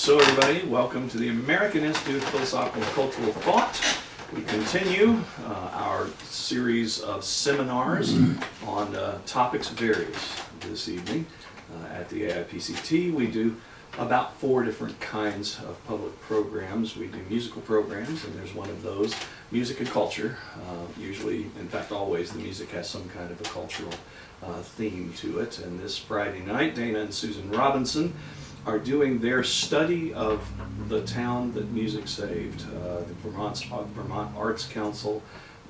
So everybody, welcome to the American Institute of Philosophical and Cultural Thought. We continue our series of seminars on topics various this evening. At the AIPCT, we do about 4 different kinds of public programs. We do musical programs, and there's one of those, music and culture. Usually, in fact always, the music has some kind of a cultural theme to it. And this Friday night, Dana and Susan Robinson are doing their study of the town that music saved. The Vermont Arts Council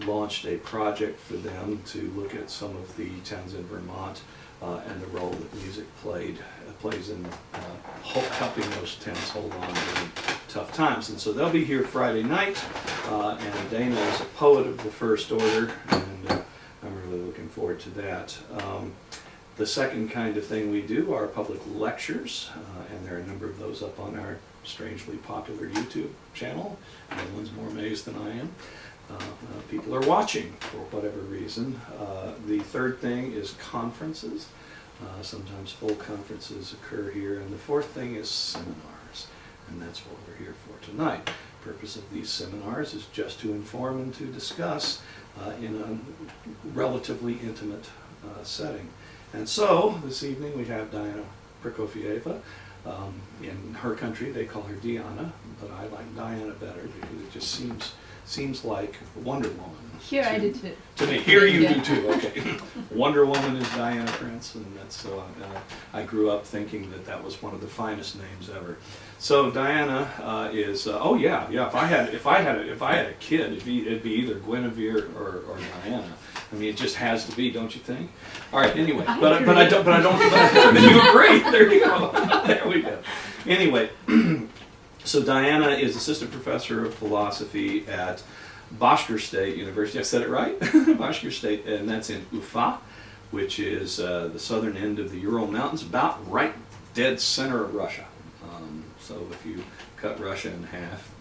launched a project for them to look at some of the towns in Vermont and the role that music plays in helping those towns hold on during tough times. And so they'll be here Friday night, and Dana is a poet of the first order, and I'm really looking forward to that. The second kind of thing we do are public lectures, and there are a number of those up on our strangely popular YouTube channel. No one's more amazed than I am. People are watching for whatever reason. The third thing is conferences. Sometimes full conferences occur here. And the fourth thing is seminars, and that's what we're here for tonight. The purpose of these seminars is just to inform and to discuss in a relatively intimate setting. And so, this evening we have Diana Prokofyeva. In her country they call her Diana, but I like Diana better because it just seems like Wonder Woman. Here I do too. To me, here you do too, okay. Wonder Woman is Diana Prince, and that's so I grew up thinking that was one of the finest names ever. So Diana is oh yeah, if I had a kid, it'd be either Guinevere or Diana. I mean, it just has to be, don't you think? All right. Anyway, but I don't. You agree? There you go. There we go. Anyway, so Diana is assistant professor of philosophy at Bashkir State University. I said it right? Bashkir State, and that's in Ufa, which is the southern end of the Ural Mountains, about right dead center of Russia. So if you cut Russia in half,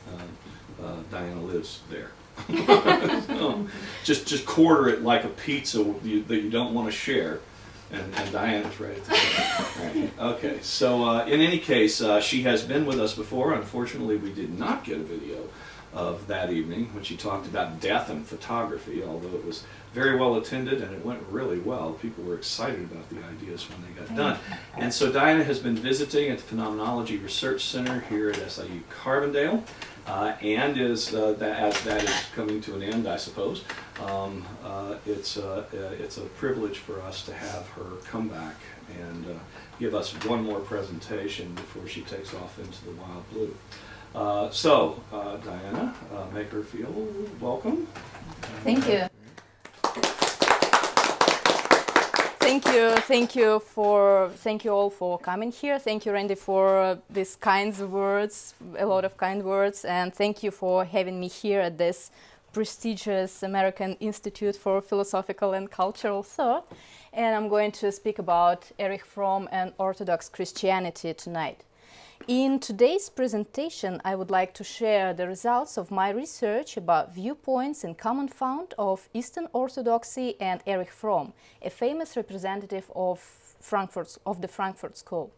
Diana lives there. So just quarter it like a pizza that you don't want to share, and Diana's right at the end. Right. Okay, so in any case, she has been with us before. Unfortunately, we did not get a video of that evening when she talked about death and photography, although it was very well attended and it went really well. People were excited about the ideas when they got done. And so Diana has been visiting at the Phenomenology Research Center here at SIUC Carbondale, and as that is coming to an end, I suppose, it's a privilege for us to have her come back and give us one more presentation before she takes off into the wild blue. So, Diana, make her feel welcome. Thank you. Thank you all for coming here. Thank you, Randy, for these kind words, a lot of kind words, and thank you for having me here at this prestigious American Institute for Philosophical and Cultural Thought. And I'm going to speak about Erich Fromm and Orthodox Christianity tonight. In today's presentation, I would like to share the results of my research about viewpoints in common found of Eastern Orthodoxy and Erich Fromm, a famous representative of the Frankfurt School.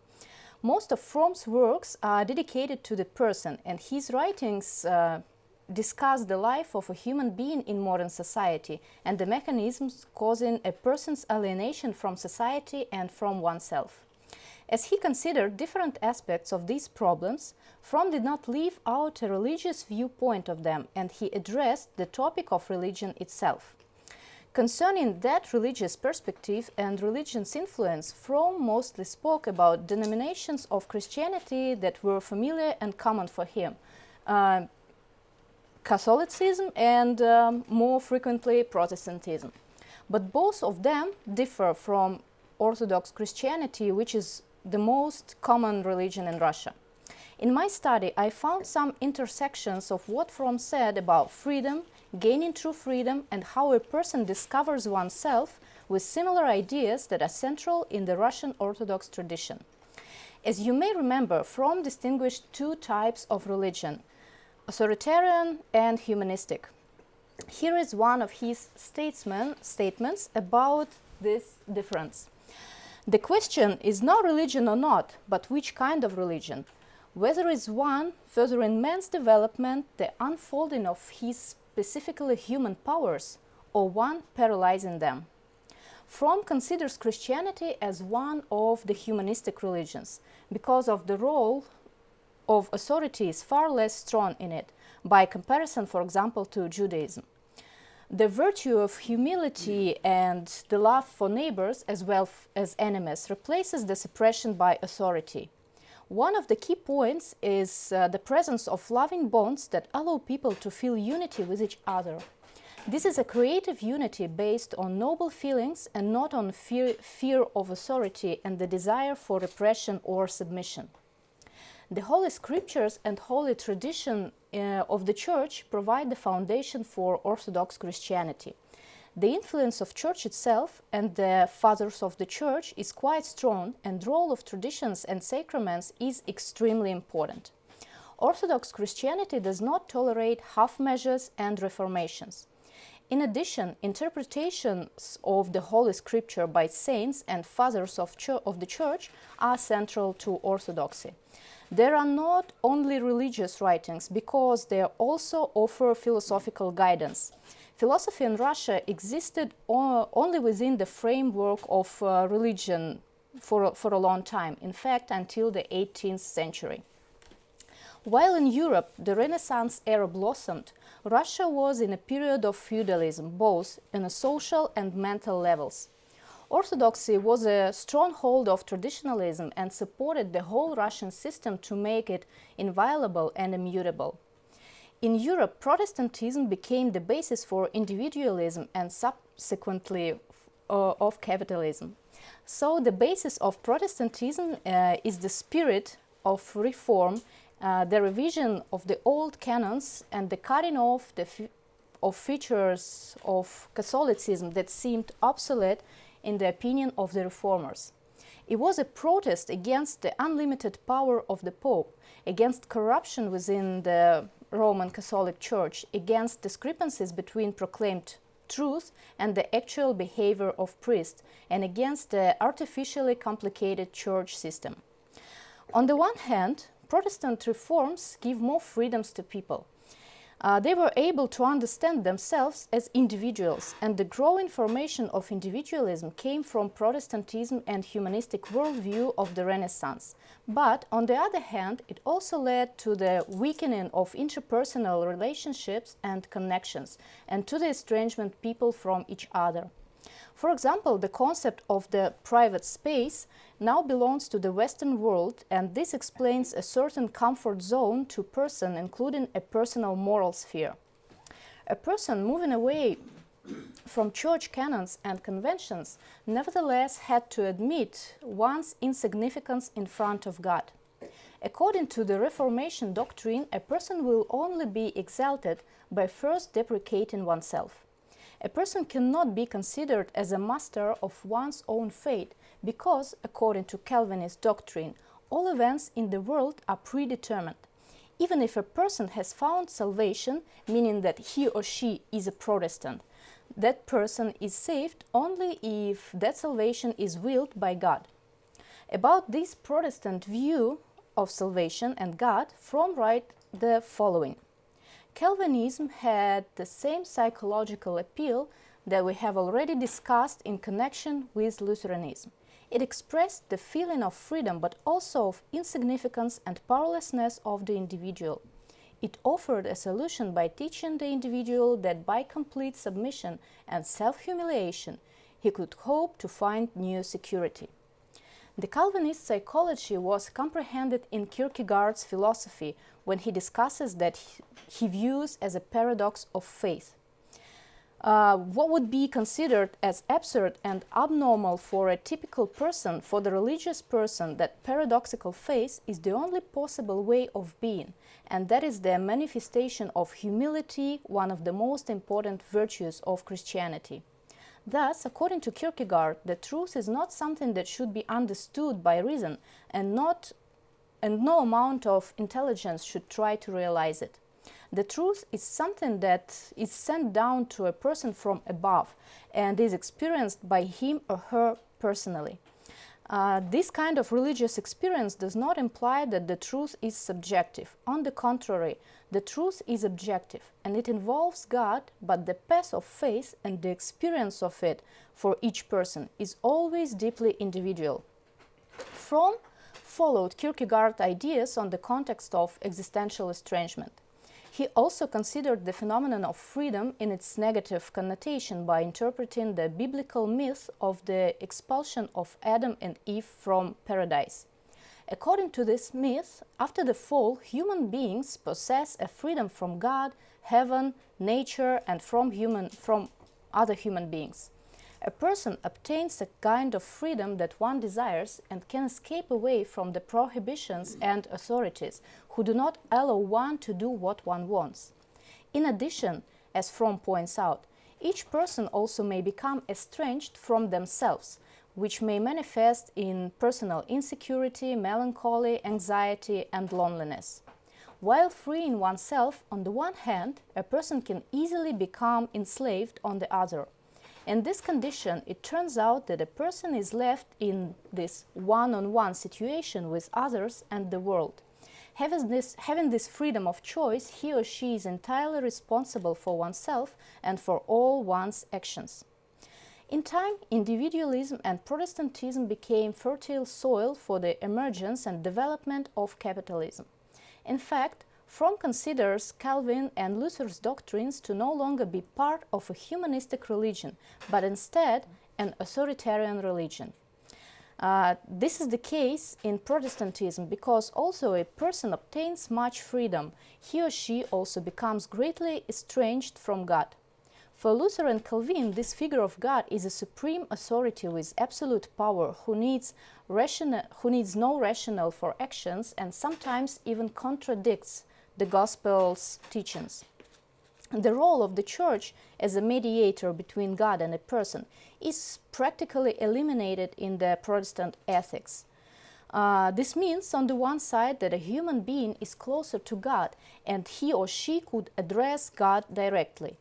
Most of Fromm's works are dedicated to the person, and his writings discuss the life of a human being in modern society and the mechanisms causing a person's alienation from society and from oneself. As he considered different aspects of these problems, Fromm did not leave out a religious viewpoint of them, and he addressed the topic of religion itself. Concerning that religious perspective and religion's influence, Fromm mostly spoke about denominations of Christianity that were familiar and common for him, Catholicism and more frequently Protestantism. But both of them differ from Orthodox Christianity, which is the most common religion in Russia. In my study, I found some intersections of what Fromm said about freedom, gaining true freedom, and how a person discovers oneself with similar ideas that are central in the Russian Orthodox tradition. As you may remember, Fromm distinguished 2 types of religion, authoritarian and humanistic. Here is one of his statements about this difference. The question is not religion or not, but which kind of religion. whether is one further in man's development, the unfolding of his specifically human powers, or one paralyzing them. Fromm considers Christianity as one of the humanistic religions because of the role of authority is far less strong in it, by comparison, for example, to Judaism. The virtue of humility and the love for neighbors as well as enemies replaces the suppression by authority. One of the key points is the presence of loving bonds that allow people to feel unity with each other. This is a creative unity based on noble feelings and not on fear of authority and the desire for repression or submission. The Holy Scriptures and Holy Tradition of the Church provide the foundation for Orthodox Christianity. The influence of Church itself and the Fathers of the Church is quite strong, and the role of traditions and sacraments is extremely important. Orthodox Christianity does not tolerate half measures and reformations. In addition, interpretations of the Holy Scripture by saints and fathers of the Church are central to Orthodoxy. There are not only religious writings, because they also offer philosophical guidance. Philosophy in Russia existed only within the framework of religion for a long time, in fact, until the 18th century. While in Europe the Renaissance era blossomed, Russia was in a period of feudalism, both on a social and mental levels. Orthodoxy was a stronghold of traditionalism and supported the whole Russian system to make it inviolable and immutable. In Europe, Protestantism became the basis for individualism and subsequently of capitalism. So the basis of Protestantism is the spirit of reform, the revision of the old canons and the cutting off of features of Catholicism that seemed obsolete in the opinion of the reformers. It was a protest against the unlimited power of the Pope, against corruption within the Roman Catholic Church, against discrepancies between proclaimed truth and the actual behavior of priests, and against the artificially complicated church system. On the one hand, Protestant reforms give more freedoms to people. They were able to understand themselves as individuals, and the growing formation of individualism came from Protestantism and humanistic worldview of the Renaissance. But, on the other hand, it also led to the weakening of interpersonal relationships and connections, and to the estrangement of people from each other. For example, the concept of the private space now belongs to the Western world, and this explains a certain comfort zone to a person, including a personal moral sphere. A person moving away from church canons and conventions nevertheless had to admit one's insignificance in front of God. According to the Reformation doctrine, a person will only be exalted by first deprecating oneself. A person cannot be considered as a master of one's own fate because, according to Calvinist doctrine, all events in the world are predetermined. Even if a person has found salvation, meaning that he or she is a Protestant, that person is saved only if that salvation is willed by God. About this Protestant view of salvation and God, Fromm writes the following. Calvinism had the same psychological appeal that we have already discussed in connection with Lutheranism. It expressed the feeling of freedom, but also of insignificance and powerlessness of the individual. It offered a solution by teaching the individual that by complete submission and self-humiliation, he could hope to find new security. The Calvinist psychology was comprehended in Kierkegaard's philosophy when he discusses that he views as a paradox of faith. What would be considered as absurd and abnormal for a typical person, for the religious person, that paradoxical faith is the only possible way of being, and that is the manifestation of humility, one of the most important virtues of Christianity. Thus, according to Kierkegaard, the truth is not something that should be understood by reason, and no amount of intelligence should try to realize it. The truth is something that is sent down to a person from above and is experienced by him or her personally. This kind of religious experience does not imply that the truth is subjective. On the contrary, the truth is objective, and it involves God, but the path of faith and the experience of it for each person is always deeply individual. Fromm followed Kierkegaard's ideas on the context of existential estrangement. He also considered the phenomenon of freedom in its negative connotation by interpreting the biblical myth of the expulsion of Adam and Eve from paradise. According to this myth, after the fall, human beings possess a freedom from God, heaven, nature, and from other human beings. A person obtains a kind of freedom that one desires and can escape away from the prohibitions and authorities who do not allow one to do what one wants. In addition, as Fromm points out, each person also may become estranged from themselves, which may manifest in personal insecurity, melancholy, anxiety, and loneliness. While free in oneself, on the one hand, a person can easily become enslaved on the other. In this condition, it turns out that a person is left in this one-on-one situation with others and the world. Having this freedom of choice, he or she is entirely responsible for oneself and for all one's actions. In time, individualism and Protestantism became fertile soil for the emergence and development of capitalism. In fact, Fromm considers Calvin and Luther's doctrines to no longer be part of a humanistic religion, but instead an authoritarian religion. This is the case in Protestantism because although a person obtains much freedom, he or she also becomes greatly estranged from God. For Luther and Calvin, this figure of God is a supreme authority with absolute power who needs no rationale for actions and sometimes even contradicts the Gospel's teachings. The role of the Church as a mediator between God and a person is practically eliminated in the Protestant ethics. This means, on the one side, that a human being is closer to God and he or she could address God directly.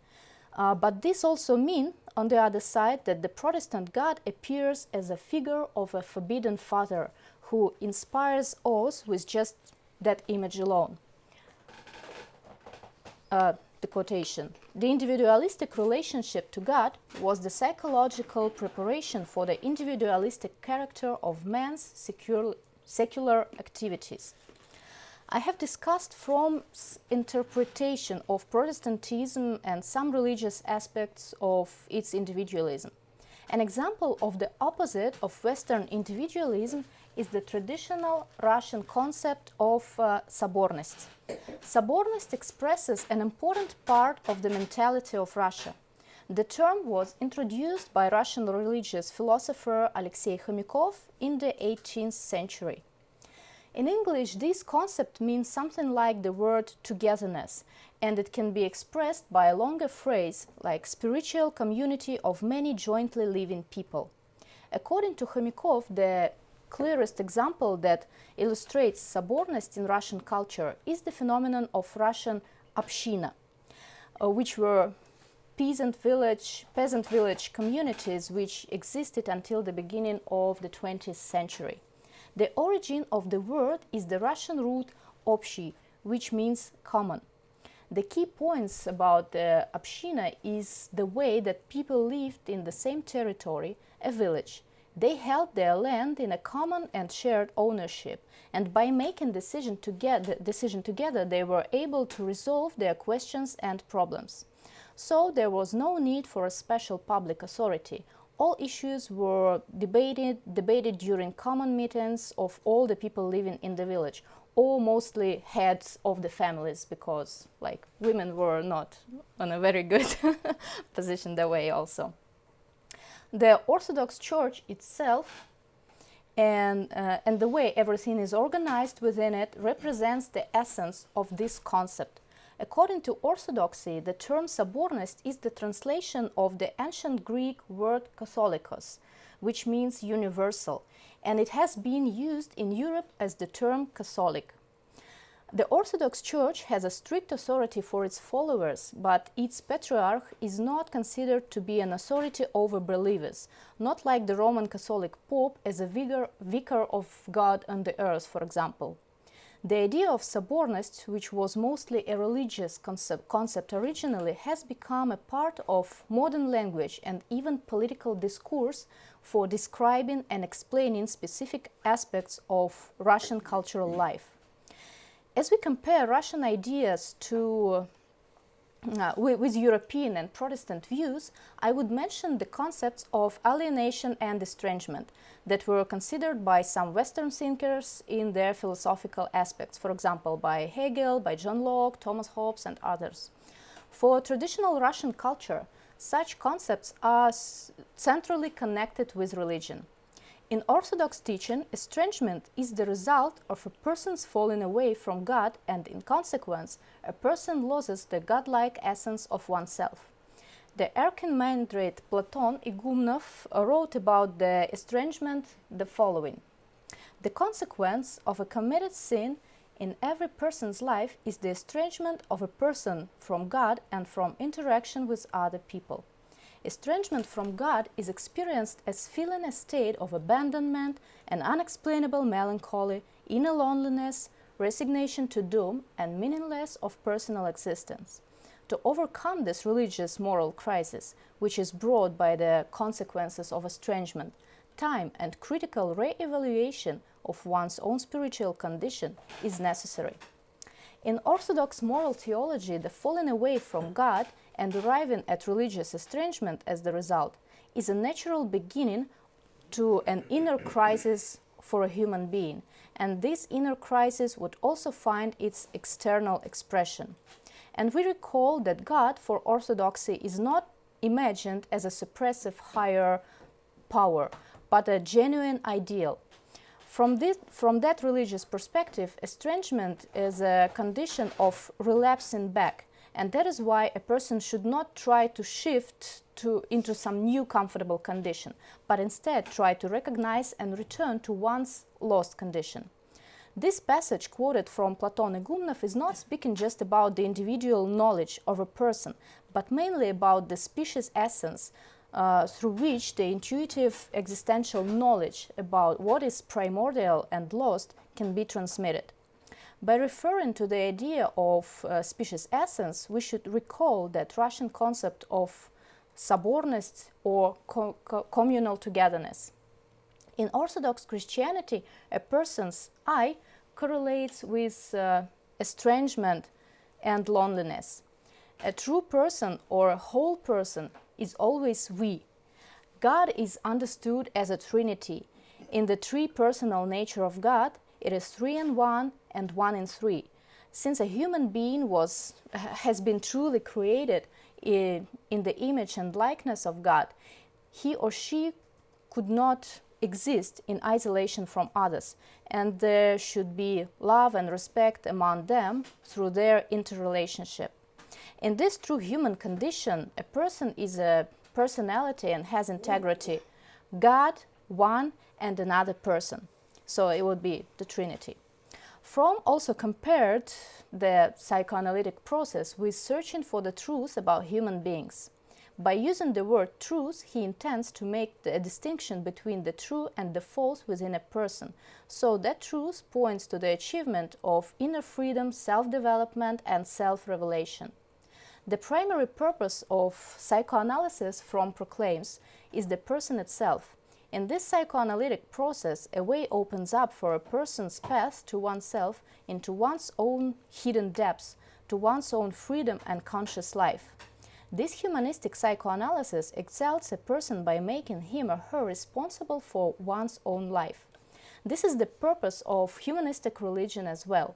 But this also means, on the other side, that the Protestant God appears as a figure of a forbidden father who inspires us with just that image alone. The quotation, "The individualistic relationship to God was the psychological preparation for the individualistic character of man's secular activities." I have discussed Fromm's interpretation of Protestantism and some religious aspects of its individualism. An example of the opposite of Western individualism is the traditional Russian concept of sobornost. Sobornost expresses an important part of the mentality of Russia. The term was introduced by Russian religious philosopher Alexei Khomyakov in the 18th century. In English, this concept means something like the word togetherness, and it can be expressed by a longer phrase like spiritual community of many jointly living people. According to Khomyakov, the clearest example that illustrates sobornost in Russian culture is the phenomenon of Russian община, which were peasant village communities which existed until the beginning of the 20th century. The origin of the word is the Russian root общий, which means common. The key points about the община is the way that people lived in the same territory, a village. They held their land in a common and shared ownership, and by making decision together, they were able to resolve their questions and problems. So there was no need for a special public authority. All issues were debated during common meetings of all the people living in the village, or mostly heads of the families, because women were not in a very good position that way also. The Orthodox Church itself and the way everything is organized within it represents the essence of this concept. According to Orthodoxy, the term sobornost is the translation of the ancient Greek word katholikos, which means universal, and it has been used in Europe as the term Catholic. The Orthodox Church has a strict authority for its followers, but its patriarch is not considered to be an authority over believers, not like the Roman Catholic Pope as a vicar of God on the earth, for example. The idea of sobornost, which was mostly a religious concept originally, has become a part of modern language and even political discourse for describing and explaining specific aspects of Russian cultural life. As we compare Russian ideas with European and Protestant views, I would mention the concepts of alienation and estrangement that were considered by some Western thinkers in their philosophical aspects, for example, by Hegel, by John Locke, Thomas Hobbes, and others. For traditional Russian culture, such concepts are centrally connected with religion. In Orthodox teaching, estrangement is the result of a person's falling away from God, and in consequence, a person loses the godlike essence of oneself. The archimandrite Platon Igumnov wrote about the estrangement the following: "The consequence of a committed sin in every person's life is the estrangement of a person from God and from interaction with other people. Estrangement from God is experienced as feeling a state of abandonment, an unexplainable melancholy, inner loneliness, resignation to doom, and meaningless of personal existence. To overcome this religious moral crisis, which is brought by the consequences of estrangement, time and critical re-evaluation of one's own spiritual condition is necessary." In Orthodox moral theology, the falling away from God and arriving at religious estrangement as the result is a natural beginning to an inner crisis for a human being, and this inner crisis would also find its external expression. And we recall that God for Orthodoxy is not imagined as a suppressive higher power, but a genuine ideal. From that religious perspective, estrangement is a condition of relapsing back, and that is why a person should not try to shift into some new comfortable condition, but instead try to recognize and return to one's lost condition. This passage quoted from Platon Igumnov is not speaking just about the individual knowledge of a person, but mainly about the species essence through which the intuitive existential knowledge about what is primordial and lost can be transmitted. By referring to the idea of species essence, we should recall that Russian concept of sobornost or communal togetherness. In Orthodox Christianity, a person's I correlates with estrangement and loneliness. A true person or a whole person is always we. God is understood as a trinity. In the three-personal nature of God, it is 3 in 1 and 1 in 3. Since a human being has been truly created in the image and likeness of God, he or she could not exist in isolation from others, and there should be love and respect among them through their interrelationship. In this true human condition, a person is a personality and has integrity. God, one, and another person. So it would be the Trinity. Fromm also compared the psychoanalytic process with searching for the truth about human beings. By using the word truth, he intends to make a distinction between the true and the false within a person, so that truth points to the achievement of inner freedom, self-development, and self-revelation. The primary purpose of psychoanalysis, Fromm proclaims, is the person itself. In this psychoanalytic process, a way opens up for a person's path to oneself, into one's own hidden depths, to one's own freedom and conscious life. This humanistic psychoanalysis exalts a person by making him or her responsible for one's own life. This is the purpose of humanistic religion as well.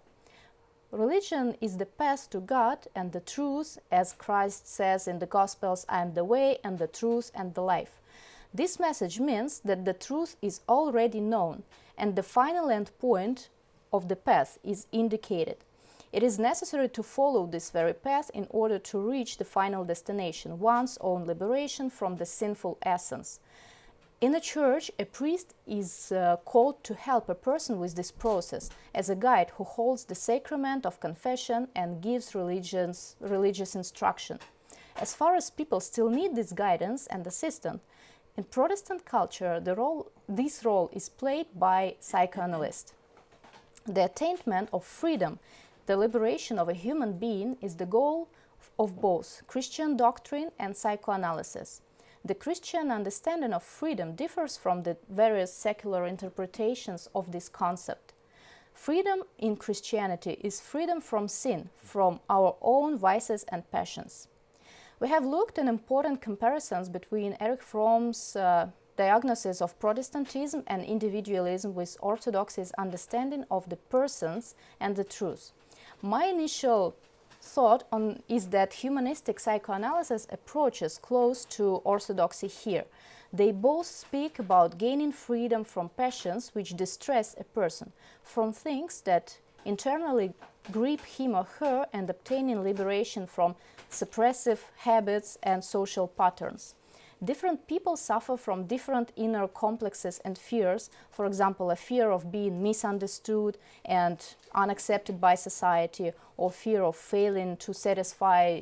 Religion is the path to God and the truth, as Christ says in the Gospels, "I am the way and the truth and the life." This message means that the truth is already known and the final end point of the path is indicated. It is necessary to follow this very path in order to reach the final destination, one's own liberation from the sinful essence. In a church, a priest is called to help a person with this process as a guide who holds the sacrament of confession and gives religious instruction. As far as people still need this guidance and assistance, in Protestant culture, this role is played by psychoanalysts. The attainment of freedom, the liberation of a human being, is the goal of both Christian doctrine and psychoanalysis. The Christian understanding of freedom differs from the various secular interpretations of this concept. Freedom in Christianity is freedom from sin, from our own vices and passions. We have looked at important comparisons between Erich Fromm's diagnosis of Protestantism and individualism with Orthodoxy's understanding of the persons and the truth. My initial thought is that humanistic psychoanalysis approaches close to Orthodoxy here. They both speak about gaining freedom from passions which distress a person, from things that internally grip him or her, and obtaining liberation from suppressive habits and social patterns. Different people suffer from different inner complexes and fears, for example, a fear of being misunderstood and unaccepted by society, or fear of failing to satisfy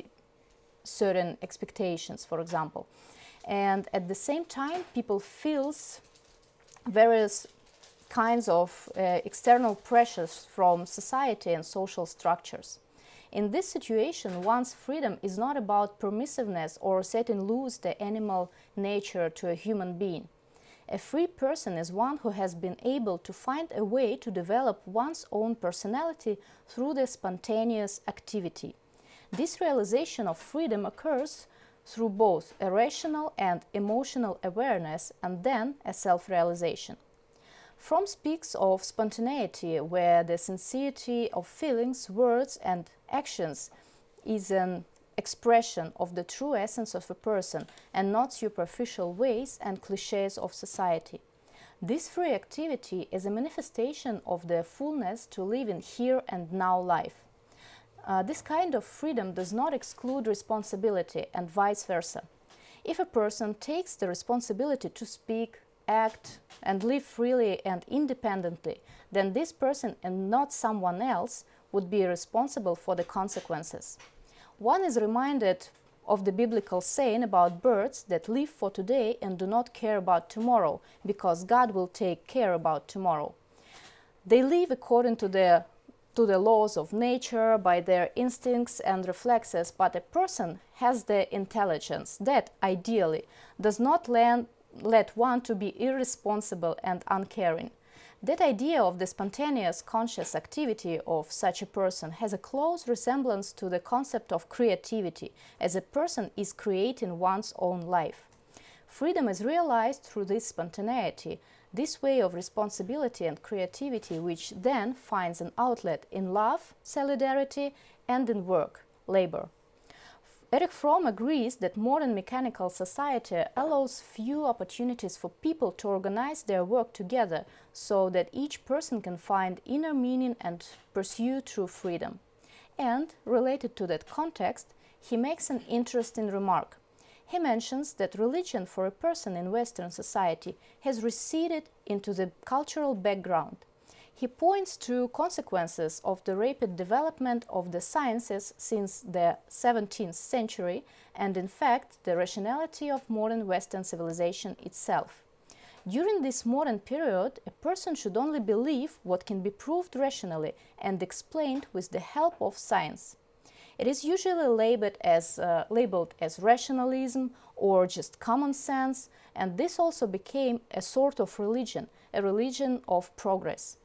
certain expectations, for example. And at the same time, people feel various kinds of external pressures from society and social structures. In this situation, one's freedom is not about permissiveness or setting loose the animal nature to a human being. A free person is one who has been able to find a way to develop one's own personality through the spontaneous activity. This realization of freedom occurs through both a rational and emotional awareness and then a self-realization. Fromm speaks of spontaneity, where the sincerity of feelings, words, and actions is an expression of the true essence of a person and not superficial ways and cliches of society. This free activity is a manifestation of the fullness to live in here and now life. This kind of freedom does not exclude responsibility and vice versa. If a person takes the responsibility to speak, act, and live freely and independently, then this person and not someone else would be responsible for the consequences. One is reminded of the biblical saying about birds that live for today and do not care about tomorrow, because God will take care about tomorrow. They live according to the laws of nature, by their instincts and reflexes, but a person has the intelligence that, ideally, does not let one to be irresponsible and uncaring. That idea of the spontaneous conscious activity of such a person has a close resemblance to the concept of creativity, as a person is creating one's own life. Freedom is realized through this spontaneity, this way of responsibility and creativity, which then finds an outlet in love, solidarity, and in work, labor. Erich Fromm agrees that modern mechanical society allows few opportunities for people to organize their work together so that each person can find inner meaning and pursue true freedom. And, related to that context, he makes an interesting remark. He mentions that religion for a person in Western society has receded into the cultural background. He points to consequences of the rapid development of the sciences since the 17th century and, in fact, the rationality of modern Western civilization itself. During this modern period, a person should only believe what can be proved rationally and explained with the help of science. It is usually labeled as rationalism or just common sense, and this also became a sort of religion, a religion of progress.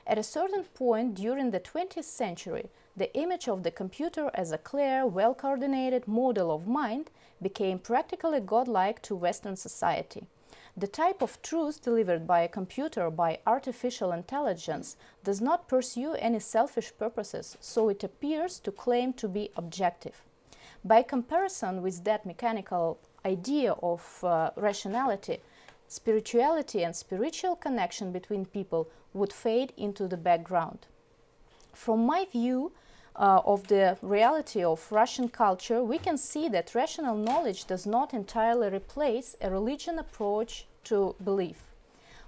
At a certain point during the 20th century, the image of the computer as a clear, well-coordinated model of mind became practically godlike to Western society. The type of truth delivered by a computer by artificial intelligence does not pursue any selfish purposes, so it appears to claim to be objective. By comparison with that mechanical idea of rationality, spirituality and spiritual connection between people would fade into the background. From my view of the reality of Russian culture, we can see that rational knowledge does not entirely replace a religious approach to believe.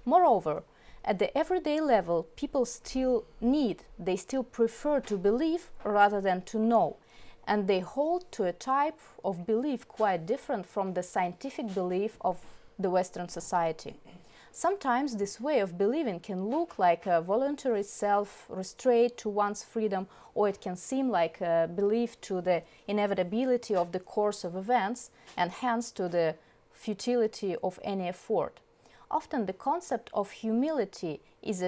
Moreover, at the everyday level, people they still prefer to believe rather than to know, and they hold to a type of belief quite different from the scientific belief of the Western society. Sometimes this way of believing can look like a voluntary self-restraint to one's freedom, or it can seem like a belief to the inevitability of the course of events and hence to the futility of any effort. Often the concept of humility is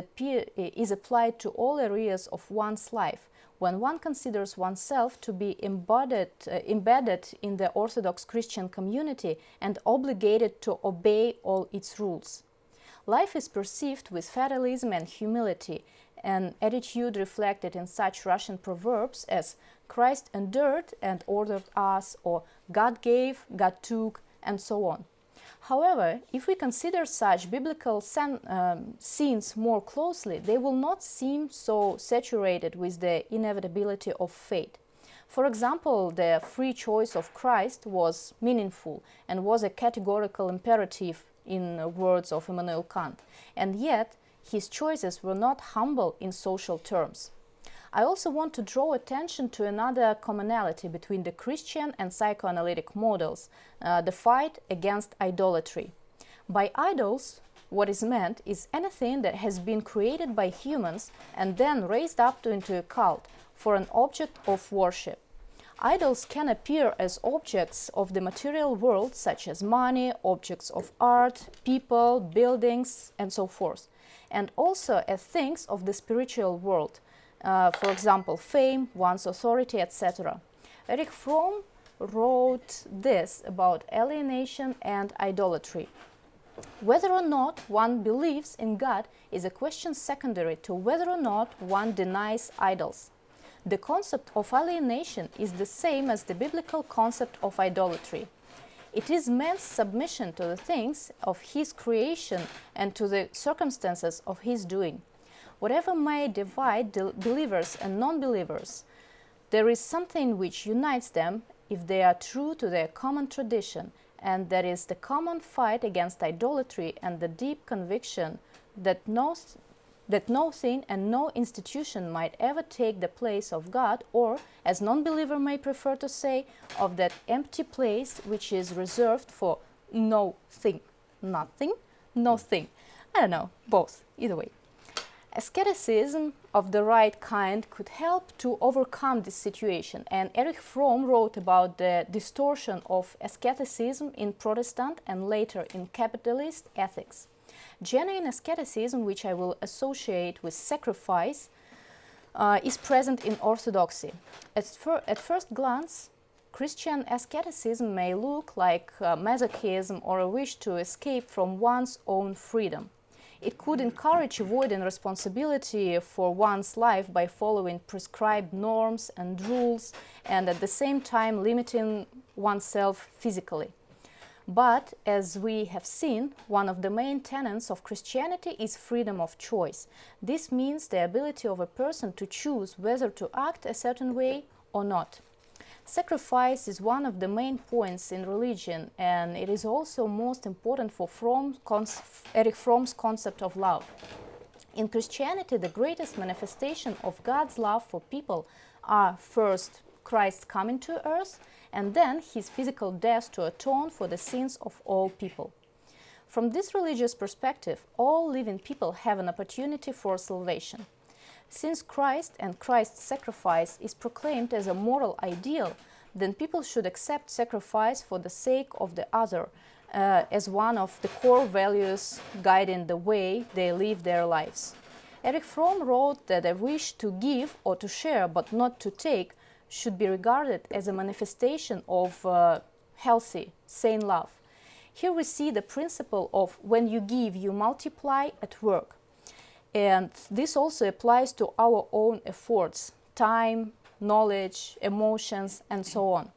applied to all areas of one's life, when one considers oneself to be embedded in the Orthodox Christian community and obligated to obey all its rules. Life is perceived with fatalism and humility, an attitude reflected in such Russian proverbs as Christ endured and ordered us, or God gave, God took, and so on. However, if we consider such biblical scenes more closely, they will not seem so saturated with the inevitability of fate. For example, the free choice of Christ was meaningful and was a categorical imperative in words of Immanuel Kant, and yet his choices were not humble in social terms. I also want to draw attention to another commonality between the Christian and psychoanalytic models, the fight against idolatry. By idols, what is meant is anything that has been created by humans and then raised up into a cult for an object of worship. Idols can appear as objects of the material world, such as money, objects of art, people, buildings, and so forth, and also as things of the spiritual world, for example, fame, one's authority, etc. Erich Fromm wrote this about alienation and idolatry. Whether or not one believes in God is a question secondary to whether or not one denies idols. The concept of alienation is the same as the biblical concept of idolatry. It is man's submission to the things of his creation and to the circumstances of his doing. Whatever may divide the believers and non-believers, there is something which unites them if they are true to their common tradition, and that is the common fight against idolatry and the deep conviction that no thing and no institution might ever take the place of God, or, as non-believer may prefer to say, of that empty place which is reserved for no thing. Nothing, no thing. I don't know, both, either way. Asceticism of the right kind could help to overcome this situation, and Erich Fromm wrote about the distortion of asceticism in Protestant and later in capitalist ethics. Genuine asceticism, which I will associate with sacrifice, is present in Orthodoxy. At first glance, Christian asceticism may look like masochism or a wish to escape from one's own freedom. It could encourage avoiding responsibility for one's life by following prescribed norms and rules, and at the same time limiting oneself physically. But, as we have seen, one of the main tenets of Christianity is freedom of choice. This means the ability of a person to choose whether to act a certain way or not. Sacrifice is one of the main points in religion, and it is also most important for Erich Fromm's concept of love. In Christianity, the greatest manifestation of God's love for people are first Christ's coming to earth, and then his physical death to atone for the sins of all people. From this religious perspective, all living people have an opportunity for salvation. Since Christ and Christ's sacrifice is proclaimed as a moral ideal, then people should accept sacrifice for the sake of the other as one of the core values guiding the way they live their lives. Erich Fromm wrote that a wish to give or to share but not to take should be regarded as a manifestation of healthy, sane love. Here we see the principle of when you give, you multiply at work. And this also applies to our own efforts, time, knowledge, emotions, and so on.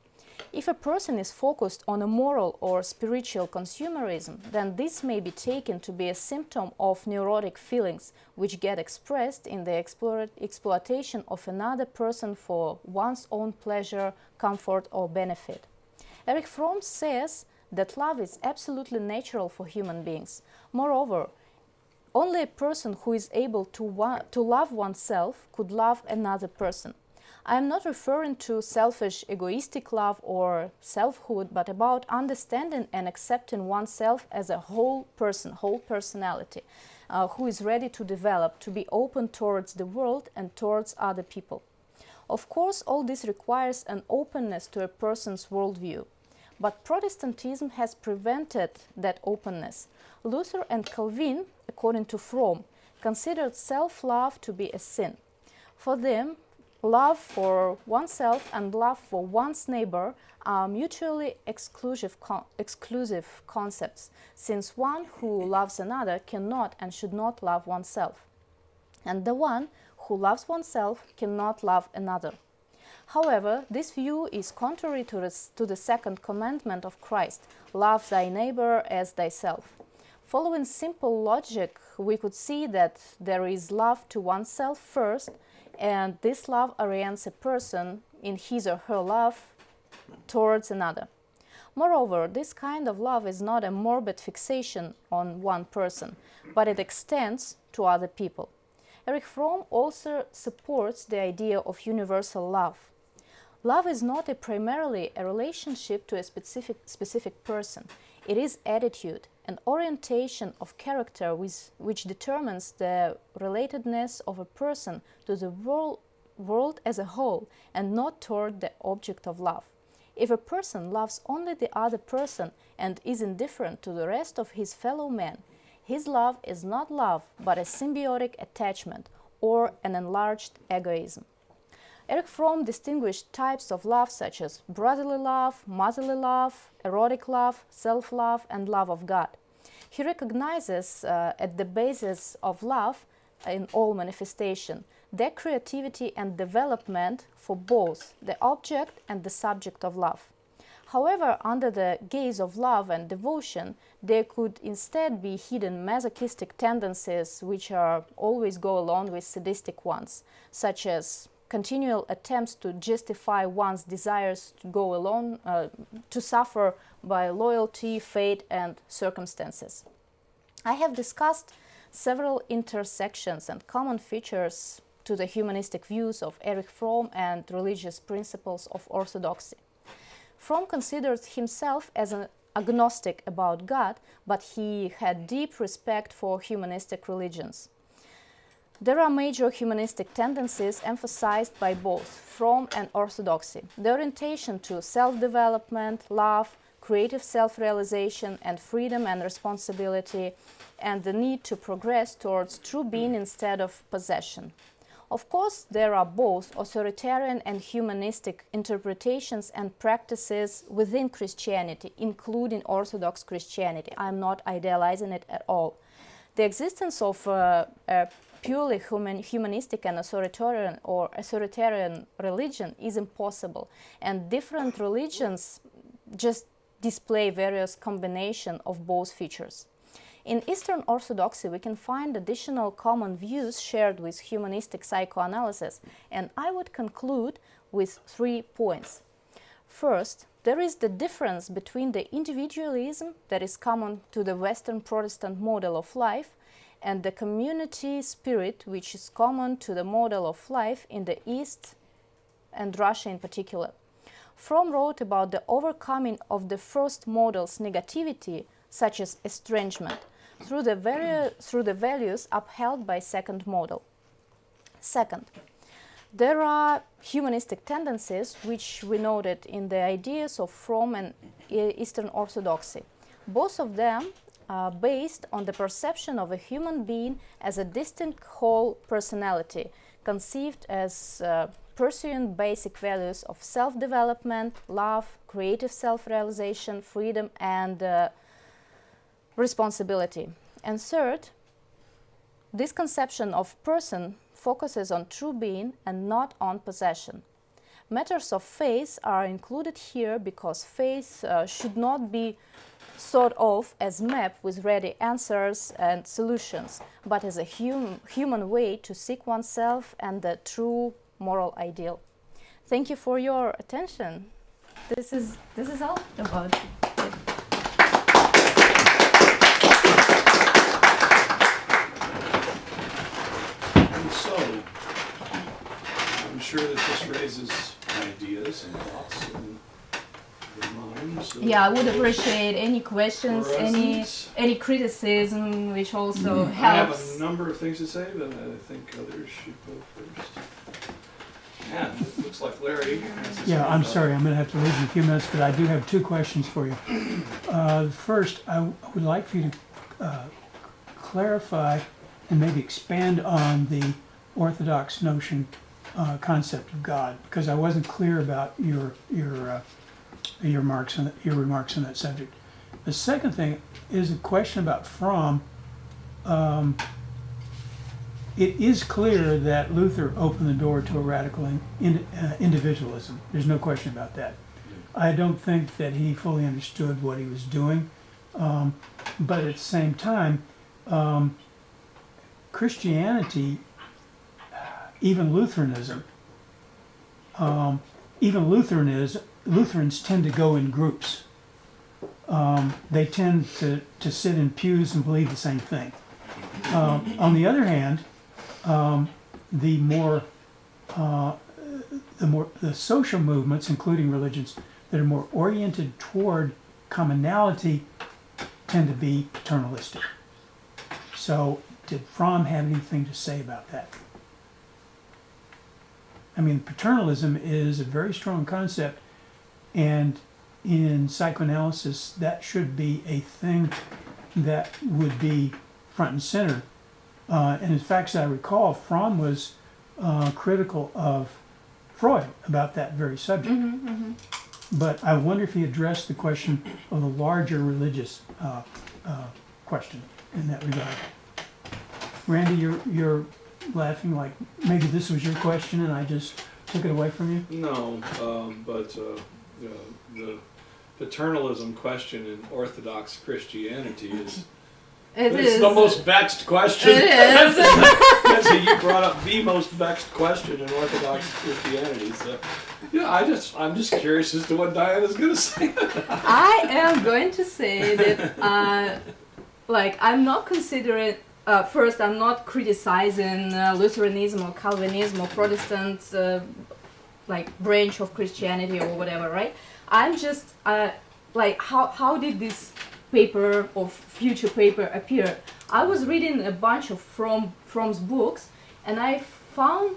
If a person is focused on a moral or spiritual consumerism, then this may be taken to be a symptom of neurotic feelings which get expressed in the exploitation of another person for one's own pleasure, comfort, or benefit. Erich Fromm says that love is absolutely natural for human beings. Moreover, only a person who is able to love oneself could love another person. I am not referring to selfish, egoistic love or selfhood, but about understanding and accepting oneself as a whole person, whole personality, who is ready to develop, to be open towards the world and towards other people. Of course, all this requires an openness to a person's worldview. But Protestantism has prevented that openness. Luther and Calvin, according to Fromm, considered self-love to be a sin. For them, love for oneself and love for one's neighbor are mutually exclusive concepts, since one who loves another cannot and should not love oneself, and the one who loves oneself cannot love another. However, this view is contrary to the second commandment of Christ, love thy neighbor as thyself. Following simple logic, we could see that there is love to oneself first, and this love orients a person in his or her love towards another. Moreover, this kind of love is not a morbid fixation on one person, but it extends to other people. Erich Fromm also supports the idea of universal love. Love is not primarily a relationship to a specific person. It is attitude, an orientation of character which determines the relatedness of a person to the world as a whole and not toward the object of love. If a person loves only the other person and is indifferent to the rest of his fellow men, his love is not love but a symbiotic attachment or an enlarged egoism. Erich Fromm distinguished types of love such as brotherly love, motherly love, erotic love, self-love, and love of God. He recognizes at the basis of love in all manifestation their creativity and development for both the object and the subject of love. However, under the gaze of love and devotion, there could instead be hidden masochistic tendencies which always go along with sadistic ones, such as continual attempts to justify one's desires to go alone, to suffer by loyalty, fate, and circumstances. I have discussed several intersections and common features to the humanistic views of Erich Fromm and religious principles of Orthodoxy. Fromm considered himself as an agnostic about God, but he had deep respect for humanistic religions. There are major humanistic tendencies emphasized by both Fromm and Orthodoxy: the orientation to self-development, love, creative self-realization, and freedom and responsibility, and the need to progress towards true being instead of possession. Of course, there are both authoritarian and humanistic interpretations and practices within Christianity, including Orthodox Christianity. I'm not idealizing it at all. The existence of a purely humanistic and authoritarian religion is impossible, and different religions just display various combinations of both features. In Eastern Orthodoxy, we can find additional common views shared with humanistic psychoanalysis, and I would conclude with 3 points. First, there is the difference between the individualism that is common to the Western Protestant model of life and the community spirit which is common to the model of life in the East and Russia in particular. Fromm wrote about the overcoming of the first model's negativity, such as estrangement, through the values upheld by second model. Second, there are humanistic tendencies which we noted in the ideas of Fromm and Eastern Orthodoxy. Both of them are based on the perception of a human being as a distinct whole personality, conceived as pursuing basic values of self-development, love, creative self-realization, freedom, and responsibility. And third, this conception of person focuses on true being and not on possession. Matters of faith are included here because faith should not be thought of as map with ready answers and solutions, but as a human way to seek oneself and the true moral ideal. Thank you for your attention. This is all about it. sure that this raises ideas and thoughts in your minds. Yeah, I would appreciate any questions, Presence. any criticism, which also I have helps. a number of things to say, but I think others should go first. Yeah, it looks like Larry has his Yeah, hand I'm up. sorry, I'm going to have to leave in a few minutes, but I do have two questions for you. First, I would like for you to clarify and maybe expand on the Orthodox notion, concept of God, because I wasn't clear about your remarks on that subject. The second thing is a question about Fromm. It is clear that Luther opened the door to a radical individualism. There's no question about that. I don't think that he fully understood what he was doing, but at the same time, Christianity, even Lutheranism, Lutherans tend to go in groups. They tend to sit in pews and believe the same thing. On the other hand, the social movements, including religions that are more oriented toward commonality, tend to be paternalistic. So, did Fromm have anything to say about that? I mean, paternalism is a very strong concept, and in psychoanalysis, that should be a thing that would be front and center. And in fact, as I recall, Fromm was critical of Freud about that very subject. But I wonder if he addressed the question of the larger religious question in that regard. Randy, you're laughing like maybe this was your question and I just took it away from you? No, but the paternalism question in Orthodox Christianity is it's the most vexed question. It is. You brought up the most vexed question in Orthodox Christianity. So, yeah, I'm just curious as to what Diana's going to say. I am going to say that, I'm not considering. First, I'm not criticizing Lutheranism or Calvinism or Protestant, branch of Christianity or whatever, right? I'm just how did this paper or future paper appear? I was reading a bunch of Fromm's books, and I found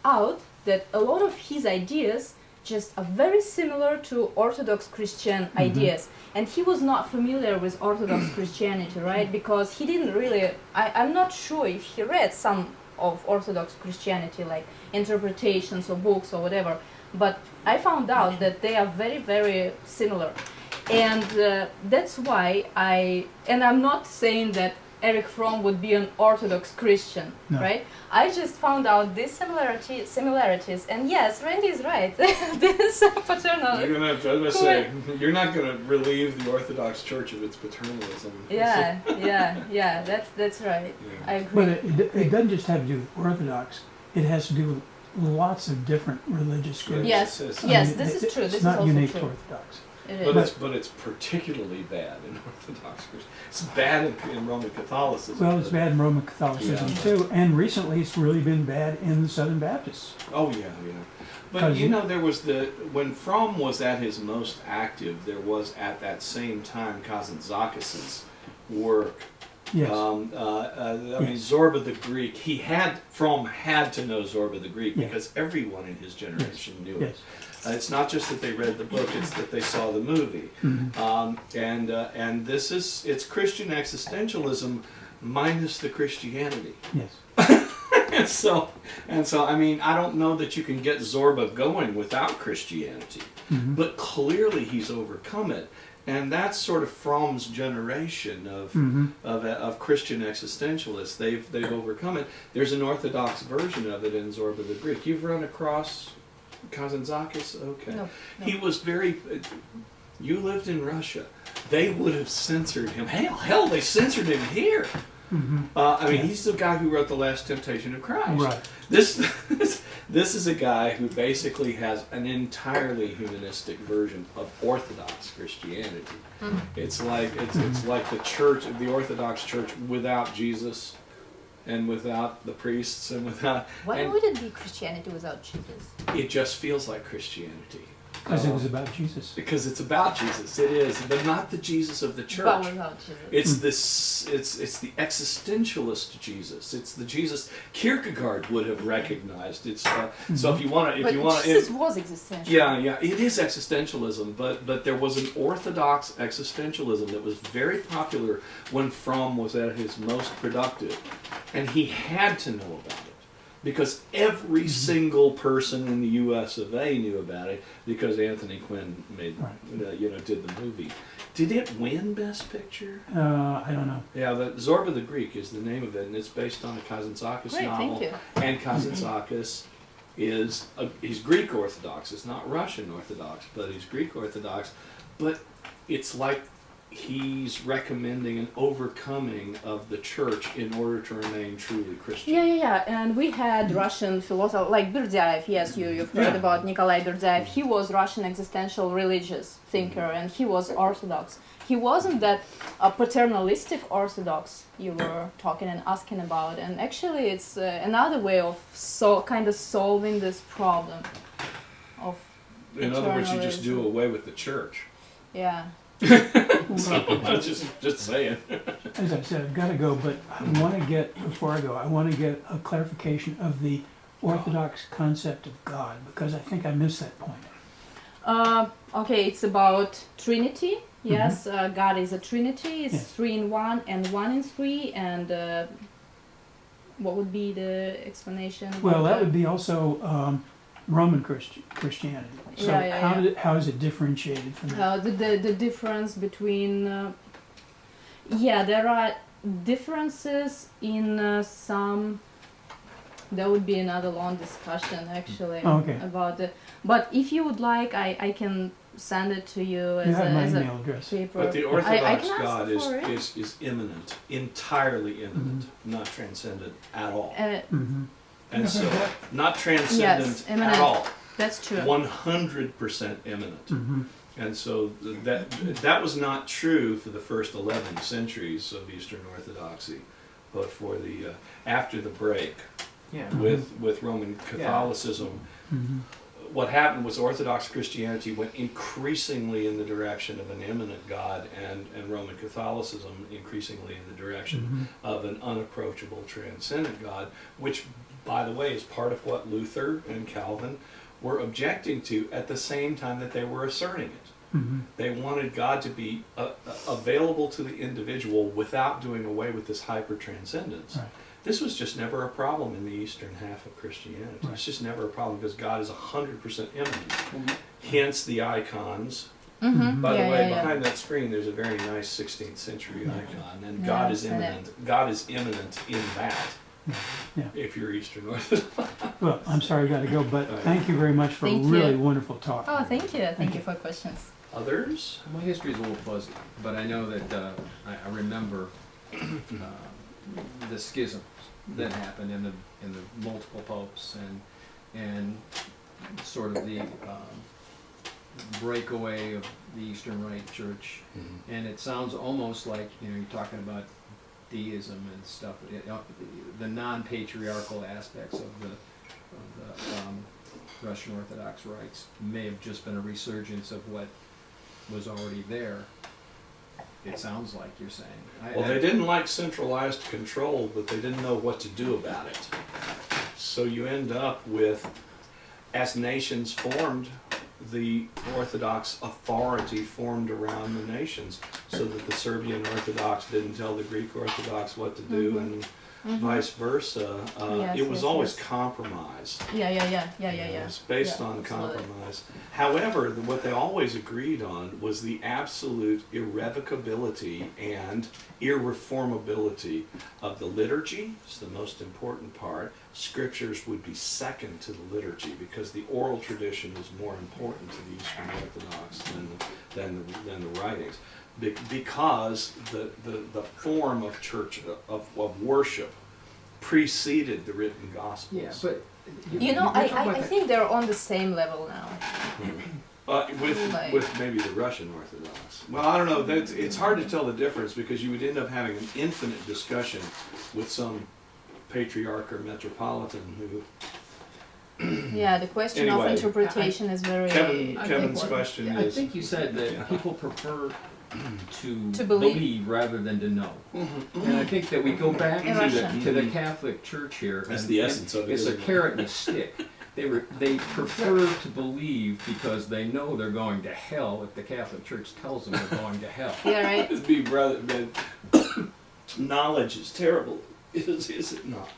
out that a lot of his ideas just are very similar to Orthodox Christian ideas. And he was not familiar with Orthodox Christianity, right? Because he didn't really, I'm not sure if he read some of Orthodox Christianity, like interpretations or books or whatever. But I found out that they are very, very similar. And that's why I'm not saying that Erich Fromm would be an Orthodox Christian, No. right? I just found out these similarities, and yes, Randy is right. This paternal. You're gonna have to say you're not gonna relieve the Orthodox Church of its paternalism. Yeah, that's right. Yeah. I agree. But it doesn't just have to do with Orthodox. It has to do with lots of different religious groups. Yes, Yes, yes, I mean, this is true. It's This is not also unique to true. Orthodox. It But is. it's particularly bad in Orthodox Christian. It's bad in Roman Catholicism. Well, it's bad in Roman Catholicism Yeah. too, and recently it's really been bad in the Southern Baptists. Oh yeah. But there was when Fromm was at his most active, there was at that same time Kazantzakis's work. Yes. Zorba the Greek. Fromm had to know Zorba the Greek Yeah. because everyone in his generation knew it. Yes. It's not just that they read the book; it's that they saw the movie. And it's Christian existentialism minus the Christianity. Yes. And so, I mean, I don't know that you can get Zorba going without Christianity, but clearly he's overcome it. And that's sort of Fromm's generation of Christian existentialists. They've overcome it. There's an Orthodox version of it in Zorba the Greek. You've run across Kazantzakis? Okay. No. He was very... You lived in Russia. They would have censored him. Hell, they censored him here. He's the guy who wrote The Last Temptation of Christ. Right. This is a guy who basically has an entirely humanistic version of Orthodox Christianity. It's like the church, the Orthodox Church without Jesus, and without the priests and without. Why and would it be Christianity without Jesus? it just feels like Christianity. Because it was about Jesus. Because it's about Jesus, it is, but not the Jesus of the church. But without Jesus. It's this. It's the existentialist Jesus. It's the Jesus Kierkegaard would have recognized. It's so if you want to, But Jesus was existential. yeah, it is existentialism, but there was an orthodox existentialism that was very popular when Fromm was at his most productive, and he had to know about it. Because every single person in the U.S. of A. knew about it, because Anthony Quinn did the movie. Did it win Best Picture? I don't know. Yeah, Zorba the Greek is the name of it, and it's based on a Kazantzakis Great, novel. thank you. And Kazantzakis he's Greek Orthodox. It's not Russian Orthodox, but he's Greek Orthodox. But it's like he's recommending an overcoming of the church in order to remain truly Christian. Yeah. And we had Russian philosophers like Berdyaev. Yes, you've heard about Nikolai Berdyaev. He was Russian existential religious thinker, and he was Orthodox. He wasn't that paternalistic Orthodox you were talking and asking about. And actually, it's another way of solving this problem of. In other words, you just do paternalism. away with the church. Yeah. I'm just saying. As I said, I've got to go, but I want to get, before I go, I want to get a clarification of the Orthodox concept of God, because I think I missed that point. Okay, it's about Trinity. Yes, God is a Trinity. It's Yes. 3 in 1 and 1 in 3. And what would be the explanation? Well, that would be also Roman Christianity. So Yeah. how is it differentiated from that? The difference between there are differences in some. That would be another long discussion actually Okay. about it. But if you would like, I can send it to you You as have my a email address. paper. But the I Orthodox can ask God for it. is immanent, entirely immanent, not transcendent at all. Mm-hmm. And so, not transcendent Yes, immanent. at all. That's true. 100% immanent. Mm-hmm. And so that was not true for the first 11 centuries of Eastern Orthodoxy, but for the after the break with Roman Catholicism, Mm-hmm. what happened was Orthodox Christianity went increasingly in the direction of an immanent God, and Roman Catholicism increasingly in the direction of an unapproachable transcendent God, which, by the way, is part of what Luther and Calvin were objecting to at the same time that they were asserting it. Mm-hmm. They wanted God to be available to the individual without doing away with this hyper-transcendence. Right. This was just never a problem in the eastern half of Christianity. Right. It's just never a problem because God is 100% immanent. Hence the icons. Mm-hmm. By the way, behind that screen there's a very nice 16th century icon, and Yeah, God I've is seen it. immanent. God is immanent in that. Yeah. If you're Eastern Orthodox. Well, I'm sorry I got to go, but Right. thank you very much for Thank a really you. wonderful talk. Oh, thank you. Thank you for questions. Others? My history is a little fuzzy, but I know that I remember the schism that happened in the multiple popes and sort of the breakaway of the Eastern Rite Church, and it sounds almost like you're talking about deism and stuff, the non-patriarchal aspects of the Russian Orthodox rites may have just been a resurgence of what was already there. It sounds like you're saying. Well, they didn't like centralized control, but they didn't know what to do about it. So you end up with, as nations formed, the Orthodox authority formed around the nations, so that the Serbian Orthodox didn't tell the Greek Orthodox what to do, and vice versa. Yes, it was yes, always yes. compromise. Yeah. It's based Yeah, on absolutely. compromise. However, what they always agreed on was the absolute irrevocability and irreformability of the liturgy. It's the most important part. Scriptures would be second to the liturgy because the oral tradition is more important to the Eastern Orthodox than the writings. Because the form of church, of worship, preceded the written Gospels. Yeah, but You know, I think they're on the same level now. With maybe the Russian Orthodox. Well, I don't know. It's hard to tell the difference because you would end up having an infinite discussion with some patriarch or metropolitan who. Yeah, the question Anyway, of interpretation is very Kevin's important. question Yeah, I is. think you said that Yeah. people prefer to believe. believe rather than to know. And I think that we go back In to Russia. the Catholic Church here. That's and- the and essence of it, It's a isn't it? carrot and a stick. They prefer to believe because they know they're going to hell if the Catholic Church tells them they're going to hell. Yeah, right. It'd be rather than knowledge is terrible, is it not?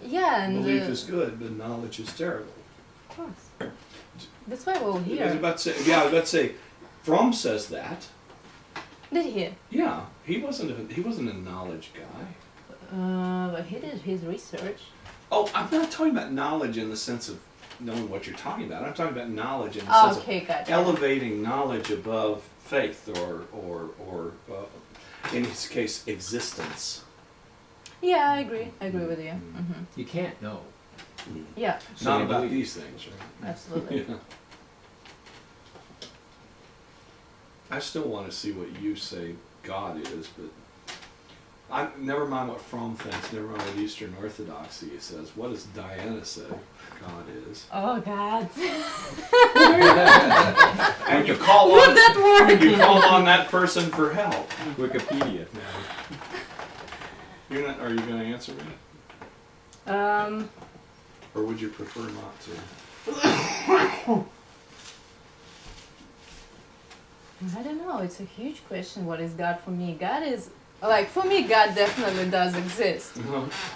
Yeah, and Belief is good, but knowledge is terrible. of course. That's why we're I was here. about to say, I was about to say, Fromm says that. Did he? Yeah, he wasn't a knowledge guy. But he did his research. Oh, I'm not talking about knowledge in the sense of knowing what you're talking about. I'm talking about knowledge in the Oh, sense okay, of gotcha. elevating knowledge above faith or in his case, existence. Yeah, I agree. I agree with you. Hmm. You can't know. Yeah, So Not you about believe. these things, right? absolutely. Yeah. I still want to see what you say God is, but never mind what Fromm thinks, never mind what Eastern Orthodoxy says. What does Diana say God is? Oh God. And you call Would on that work? you call on that person for help. Wikipedia. You're not. Are you going to answer me, or would you prefer not to? I don't know. It's a huge question. What is God for me? God is like for me. God definitely does exist.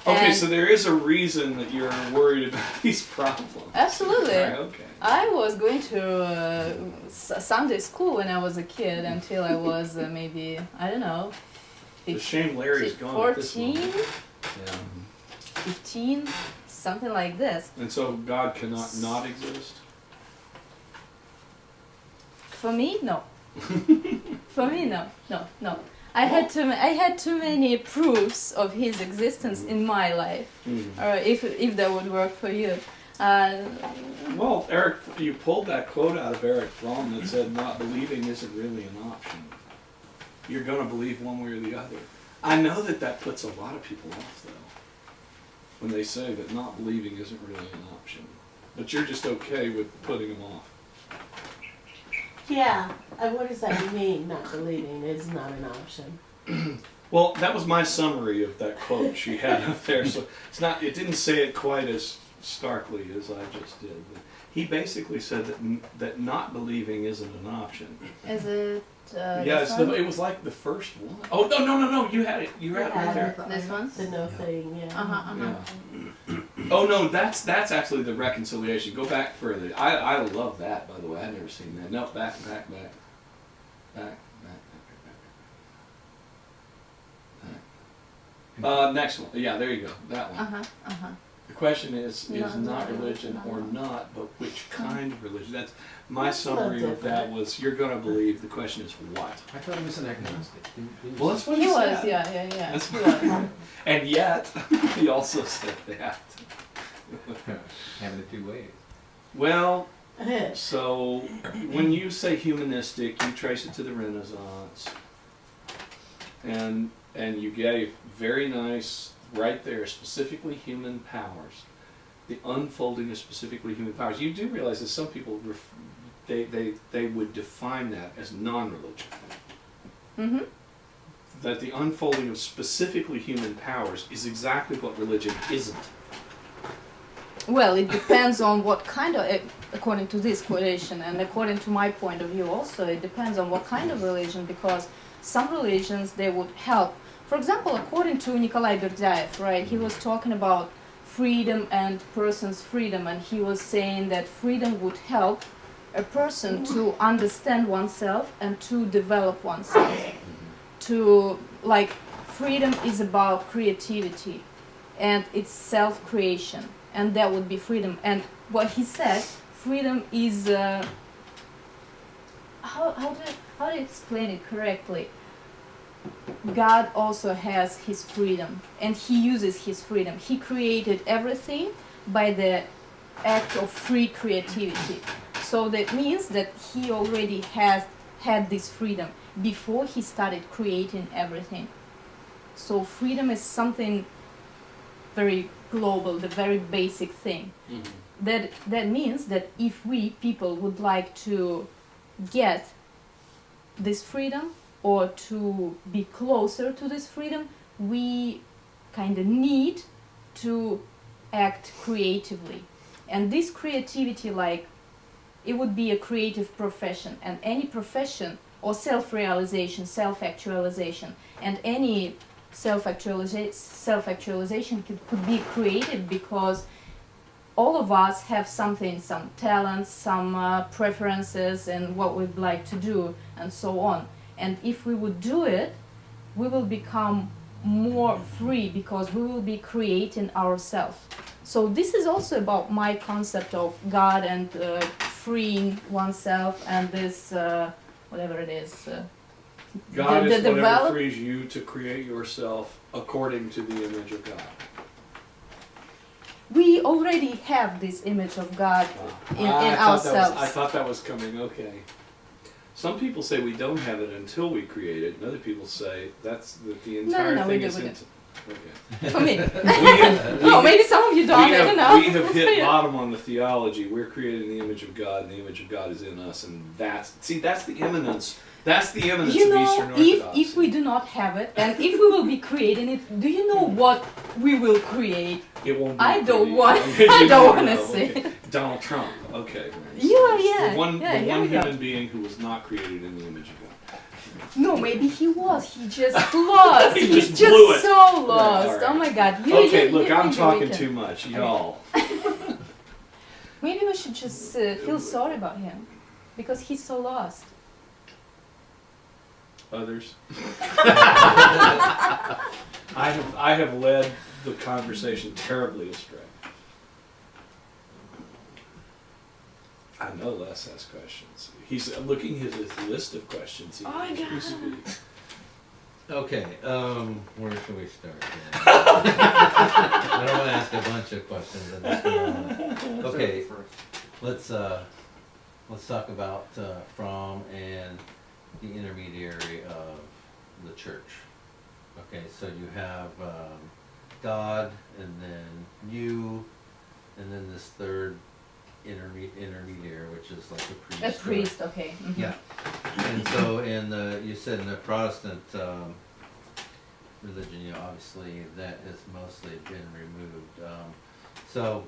Okay, And- so there is a reason that you're worried about these problems. Absolutely. Right, okay. I was going to Sunday school when I was a kid until I was maybe I don't know. It's a shame Larry's gone at this 14, moment. Yeah. 15, something like this. And so God cannot not exist? For me, no. For me, no. I had too many proofs of his existence in my life. If that would work for you. Well, Eric, you pulled that quote out of Erich Fromm that said not believing isn't really an option. You're going to believe one way or the other. I know that puts a lot of people off, though, when they say that not believing isn't really an option. But you're just okay with putting them off. Yeah, what does that mean, not believing is not an option? Well, that was my summary of that quote she had up there. So it didn't say it quite as starkly as I just did. But he basically said that not believing isn't an option. Is it Yeah, this one? it was like the first one. Oh no! You had it. You had it right there. This one? The no thing, yeah. Yeah. Oh no, that's actually the reconciliation. Go back further. I love that, by the way. I've never seen that. No, back. Next one. Yeah, there you go. That one. The question is not religion or not, but which kind of religion? That's my That's a little summary of that different. was you're going to believe. The question is what? I thought he was an agnostic. Didn't Well, you that's say- what He he was, said. yeah. That's He was. And yet, he also said that. having it two ways. Well, so when you say humanistic, you trace it to the Renaissance, and you gave very nice right there, specifically human powers, the unfolding of specifically human powers. You do realize that some people they would define that as non-religion. Mm-hmm. That the unfolding of specifically human powers is exactly what religion isn't. Well, it depends on what kind of, according to this quotation, and according to my point of view also, it depends on what kind of religion, because some religions, they would help. For example, according to Nikolai Berdyaev, right, he was talking about freedom and person's freedom, and he was saying that freedom would help a person to understand oneself and to develop oneself. Freedom is about creativity, and it's self-creation. And that would be freedom. And what he said, freedom is how do you explain it correctly? God also has his freedom, and he uses his freedom. He created everything by the act of free creativity. So that means that he already had this freedom before he started creating everything. So freedom is something very global, the very basic thing. That means that if we people would like to get this freedom or to be closer to this freedom, we kind of need to act creatively. And this creativity, like, it would be a creative profession, and any profession or self-realization, self-actualization, and any self-actualization could be creative, because all of us have something, some talents, some preferences, and what we'd like to do, and so on. And if we would do it, we will become more free, because we will be creating ourselves. So this is also about my concept of God and freeing oneself, and this, whatever it is. God is whatever develop- frees you to create yourself according to the image of God. We already have this image of God in I ourselves. thought that was coming, okay. Some people say we don't have it until we create it, and other people say that the entire no, we thing do, is we do. Okay. For me. We No, maybe some of you don't, I don't know. we have hit Yeah. bottom on the theology. We're created in the image of God, and the image of God is in us, and that's the immanence. That's the immanence You of know, Eastern Orthodoxy. if we do not have it, and if we will be creating it, do you know what we will create? It won't be I don't pretty. want- Okay, I you don't never wanna know. see. Okay. Donald Trump. Okay. Yeah, The one here we go. human being who was not created in the image of God. No, maybe he was. He just lost. He He's just blew it. so lost. all right. Oh my God. Okay, look, I'm maybe talking we can- too much, y'all. Maybe we should just feel sorry about him, because he's so lost. Others. I have led the conversation terribly astray. I know Les has questions. He's looking at his list of questions. Oh my God. Speak. Okay, where should we start? I don't want to ask a bunch of questions. I'm just gonna, okay, let's talk about Fromm and the intermediary of the church. Okay, so you have God, and then you, and then this third intermediary, which is like a priest. A priest, okay. Mhm. Yeah, and so you said in the Protestant religion, you know, obviously that has mostly been removed. So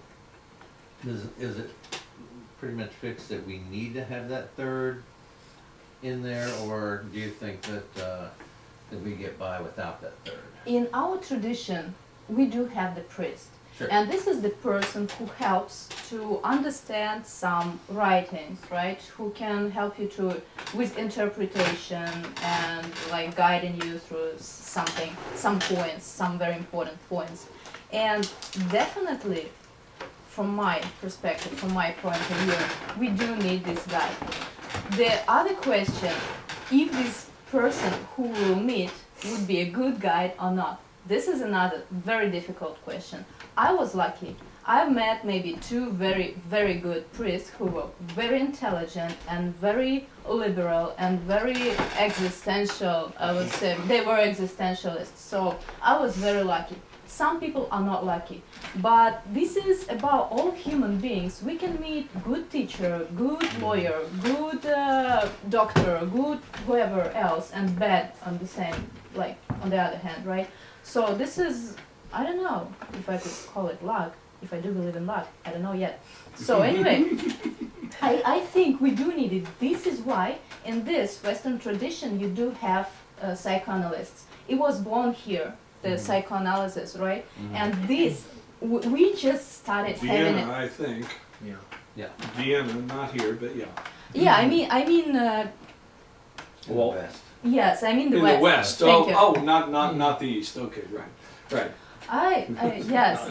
is it pretty much fixed that we need to have that third in there, or do you think that we get by without that third? In our tradition, we do have the priest. Sure. And this is the person who helps to understand some writings, right? Who can help you with interpretation and like guiding you through something, some points, some very important points. And definitely, from my perspective, from my point of view, we do need this guide. The other question, if this person who will meet would be a good guide or not. This is another very difficult question. I was lucky. I've met maybe two very, very good priests who were very intelligent and very liberal and very existential, I would say. They were existentialists, so I was very lucky. Some people are not lucky, but this is about all human beings. We can meet good teacher, good lawyer, good doctor, good whoever else, and bad on the same, like on the other hand, right? So this is, I don't know if I could call it luck, if I do believe in luck, I don't know yet. So anyway, I think we do need it. This is why in this Western tradition you do have psychoanalysts. It was born here, the psychoanalysis, right? And this, we just started having Vienna, it. I think. Yeah. Yeah. Vienna, not here, but yeah. Yeah, I mean, In Well, the West. yes, I mean the in West. the West. Thank you. Oh, not the East. Okay, right. Yes.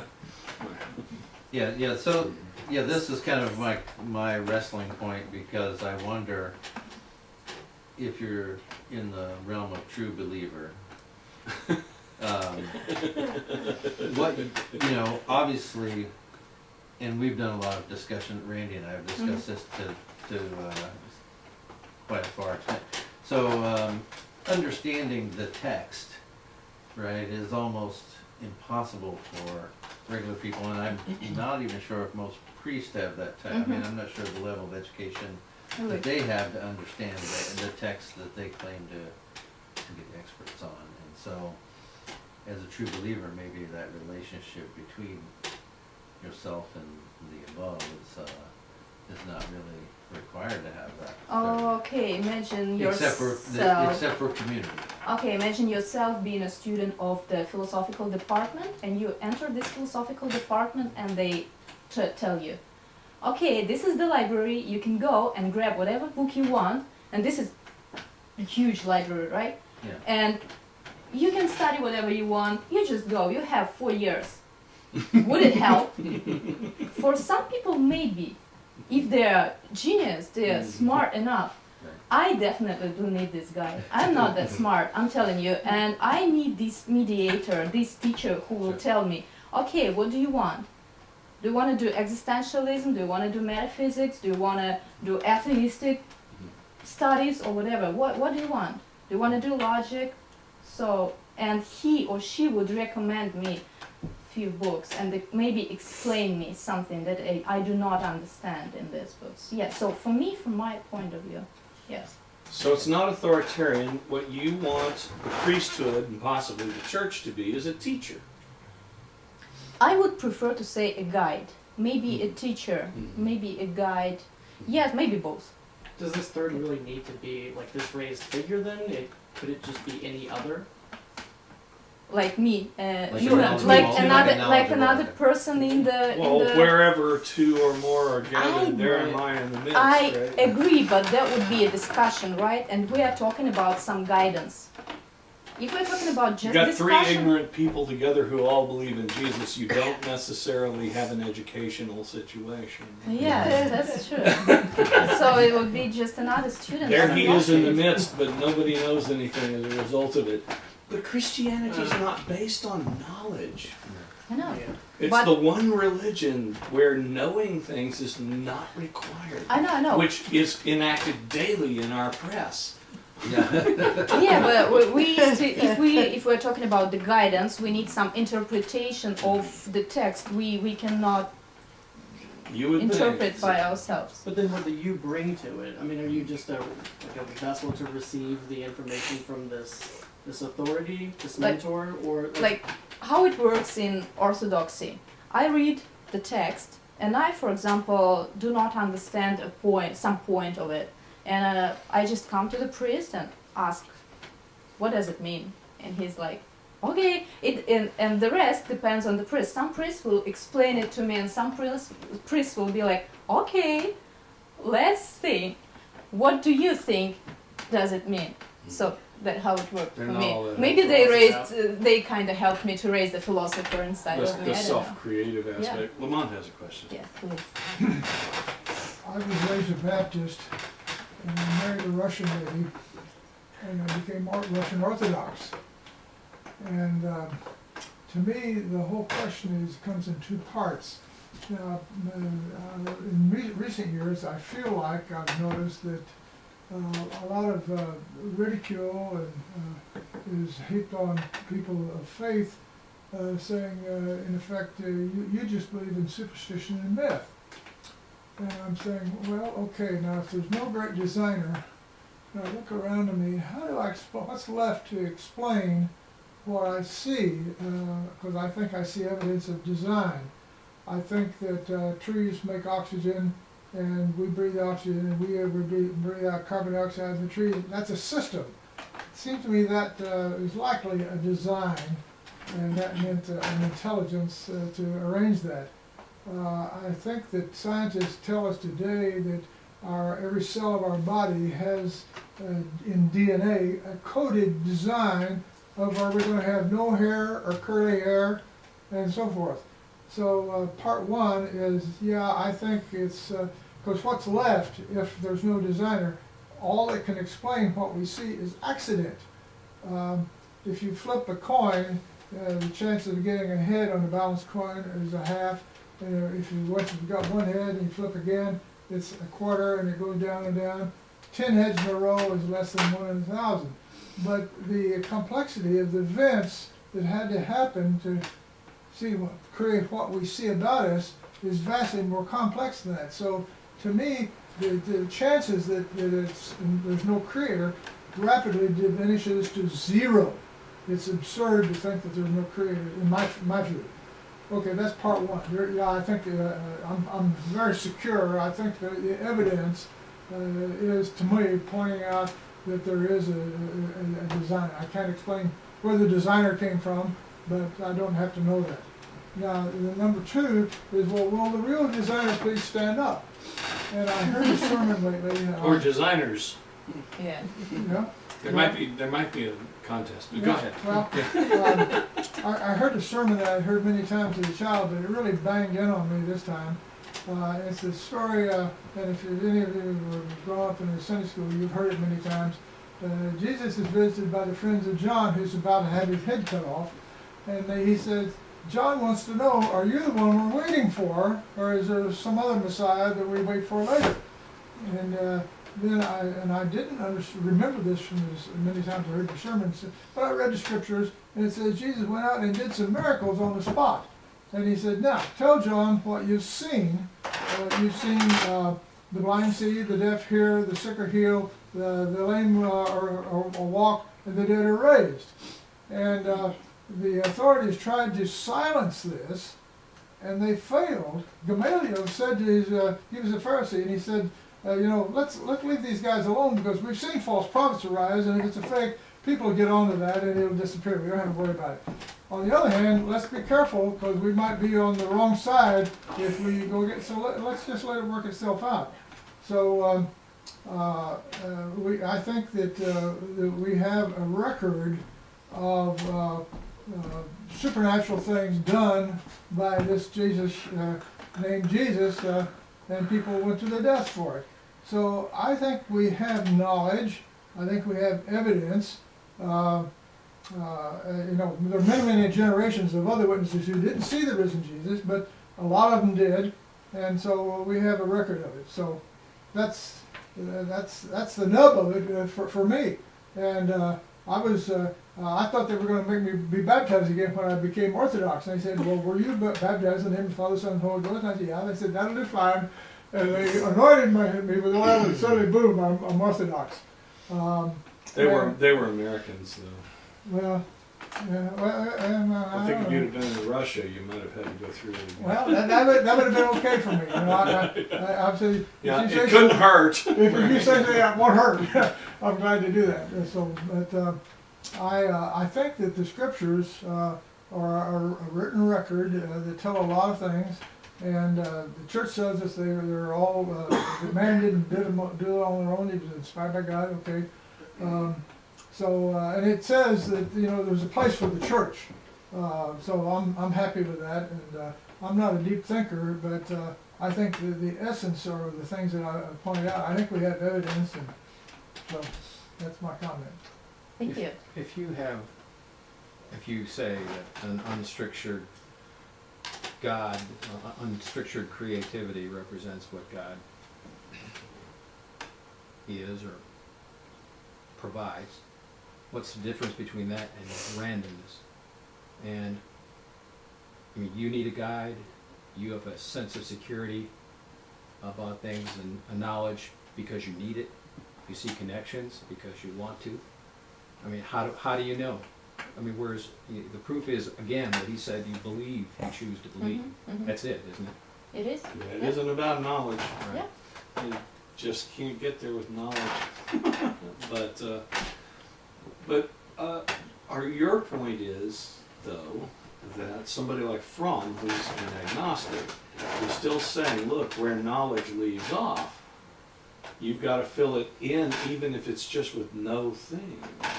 Yeah, so, yeah, this is kind of my wrestling point, because I wonder if you're in the realm of true believer. What, you know, obviously, and we've done a lot of discussion, Randy and I have discussed this to quite a far extent. So, understanding the text, right, is almost impossible for regular people, and I'm not even sure if most priests have that type. I mean, I'm not sure the level of education that they have to understand the text that they claim to be experts on. And so, as a true believer, maybe that relationship between yourself and the above is not really required to have that. Okay, imagine Except yourself. for community. Okay, imagine yourself being a student of the philosophical department, and you enter this philosophical department, and they tell you, okay, this is the library. You can go and grab whatever book you want, and this is a huge library, right? Yeah. And you can study whatever you want. You just go. You have 4 years. Would it help? For some people, maybe. If they're genius, they're smart enough. Right. I definitely do need this guy. I'm not that smart, I'm telling you. And I need this mediator, this teacher who will Sure. tell me, okay, what do you want? Do you want to do existentialism? Do you want to do metaphysics? Do you want to do atheistic studies or whatever? What do you want? Do you want to do logic? So, and he or she would recommend me few books and they maybe explain me something that I do not understand in these books. Yes, so for me, from my point of view, yes. So it's not authoritarian. What you want the priesthood and possibly the church to be is a teacher. I would prefer to say a guide, maybe a teacher, maybe a guide. Yes, maybe both. Does this third really need to be like this raised figure then? Could it just be any other? Like me, Like you, a like another person in the. Well, in the wherever two or more are gathered, I- there am I in the midst, I right? agree, but that would be a discussion, right? And we are talking about some guidance. If we're talking about You just got three discussion, ignorant people together who all believe in Jesus. You don't necessarily have an educational situation. yes, that's true. So it would be just another student. There on he the is in the block. midst, but nobody knows anything as a result of it. But Christianity is not based on knowledge. I know. It's But- the one religion where knowing things is not required, I know. which is enacted daily in our press. Yeah. Yeah, but if we're talking about the guidance, we need some interpretation of the text. We cannot You would interpret think. by ourselves. But then what do you bring to it? I mean, are you just a vessel to receive the information from this authority, this Like- mentor, or Like how it works in Orthodoxy. I read the text, and I, for example, do not understand some point of it, and I just come to the priest and ask, "What does it mean?" And he's like, "Okay." And the rest depends on the priest. Some priests will explain it to me, and some priests will be like, "Okay, let's see. What do you think does it mean?" So that's how it worked They're for not me. all that Maybe helpful. they kind of helped me to raise the philosopher inside of me. The I don't know. self-creative aspect. Lamont has a question. Yes, please. I was raised a Baptist, and I married a Russian lady, and I became Russian Orthodox. And to me, the whole question comes in two parts. Now, in recent years, I feel like I've noticed that a lot of ridicule is heaped on people of faith, saying, in effect, you just believe in superstition and myth. And I'm saying, well, okay, now if there's no great designer, and I look around at me, how do I what's left to explain what I see? Because I think I see evidence of design. I think that trees make oxygen, and we breathe oxygen, and we breathe out carbon dioxide in the tree. That's a system. It seems to me that is likely a design, and that meant an intelligence to arrange that. I think that scientists tell us today that every cell of our body has, in DNA, a coded design of are we going to have no hair or curly hair, and so forth. So part one is, yeah, I think it's, because what's left if there's no designer, all that can explain what we see is accident. If you flip a coin, the chances of getting a head on the balanced coin is a half. If once you've got one head and you flip again, it's a quarter, and it goes down and down. 10 heads in a row is less than 1 in 1,000. But the complexity of the events that had to happen to create what we see about us is vastly more complex than that. So to me, the chances that there's no creator rapidly diminishes to zero. It's absurd to think that there's no creator, in my view. Okay, that's part one. Yeah, I think I'm very secure. I think the evidence is, to me, pointing out that there is a designer. I can't explain where the designer came from, but I don't have to know that. Now, the number two is, well, will the real designer please stand up? And I heard a sermon lately. Or designers. Yeah. Yeah. There might be a contest. Go ahead. Well, I heard a sermon that I'd heard many times as a child, but it really banged in on me this time. It's a story, and if any of you have grown up in the Sunday school, you've heard it many times. Jesus is visited by the friends of John, who's about to have his head cut off, and he says, John wants to know, are you the one we're waiting for, or is there some other Messiah that we wait for later? And then I didn't remember this from as many times I heard the sermons, but I read the scriptures, and it says Jesus went out and did some miracles on the spot. And he said, now, tell John what you've seen. You've seen the blind see, the deaf hear, the sick are healed, the lame are walk, and the dead are raised. And the authorities tried to silence this, and they failed. Gamaliel said to his, he was a Pharisee, and he said, let's leave these guys alone, because we've seen false prophets arise, and if it's a fake, people will get onto that and it'll disappear. We don't have to worry about it. On the other hand, let's be careful, because we might be on the wrong side if we go get, so let's just let it work itself out. So I think that we have a record of supernatural things done by this Jesus, named Jesus, and people went to the death for it. So I think we have knowledge. I think we have evidence. There are many generations of other witnesses who didn't see the risen Jesus, but a lot of them did, and so we have a record of it. So that's the nub of it for me. And I thought they were going to make me be baptized again when I became Orthodox. And they said, well, were you baptized in the name of the Father, Son, and Holy Ghost? And I said, yeah. They said, that'll do fine. And they anointed me with oil, and suddenly, boom, I'm Orthodox. They were Americans, though. Well, yeah, I think if you'd have been in Russia, you might have had to go through it again. well, that would have been okay for me. I say, Yeah, it couldn't hurt. If you say that, it won't hurt. I'm glad to do that. So, but I think that the scriptures are a written record that tell a lot of things, and the church tells us they're all that man didn't do it on their own. He was inspired by God. Okay. And it says that there's a place for the church. So I'm happy with that, and I'm not a deep thinker, but I think the essence are the things that I pointed out. I think we have evidence, and so that's my comment. Thank you. If you say that an unstructured God, unstructured creativity represents what God is or provides, what's the difference between that and randomness? And I mean, you need a guide, you have a sense of security about things and a knowledge because you need it, you see connections because you want to. I mean, how do you know? I mean, whereas the proof is, again, that he said you believe, you choose to believe. That's it, isn't it? It is. Yeah, it isn't about knowledge. Right. Yeah. You just can't get there with knowledge. but your point is, though, that somebody like Fromm, who's an agnostic, is still saying, look, where knowledge leaves off, you've got to fill it in, even if it's just with no thing. Right?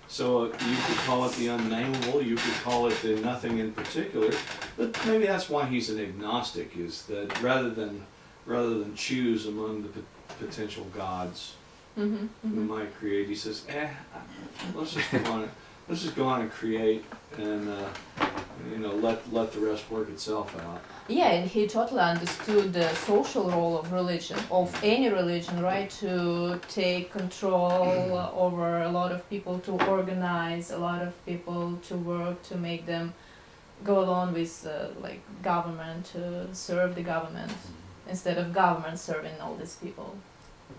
So you could call it the unnameable, you could call it the nothing in particular, but maybe that's why he's an agnostic, is that rather than choose among the potential gods we might create, he says, let's just go on and create, and You know, let the rest work itself out. Yeah, and he totally understood the social role of religion, of any religion, right? To take control over a lot of people, to organize a lot of people, to work, to make them go along with like government, to serve the government instead of government serving all these people.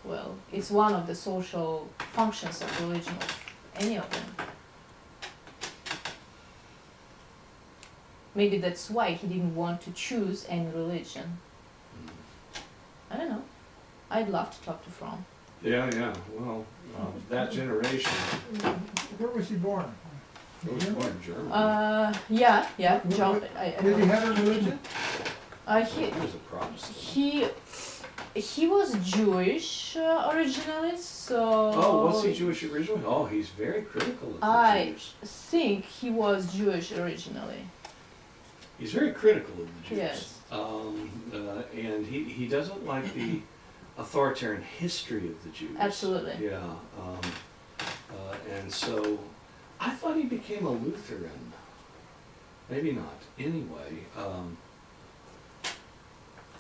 Well, it's one of the social functions of religion, of any of them. Maybe that's why he didn't want to choose any religion. I don't know. I'd love to talk to Fromm. Yeah, yeah. Well, that generation. Where was he born? It was born in Germany. Yeah. John. Did he have a religion? He He was a Protestant. he was Jewish originally, so. Oh, was he Jewish originally? Oh, he's very critical of the I Jews. think he was Jewish originally. He's very critical of the Jews. Yes. And he doesn't like the authoritarian history of the Jews. Absolutely. Yeah. And so I thought he became a Lutheran. Maybe not. Anyway,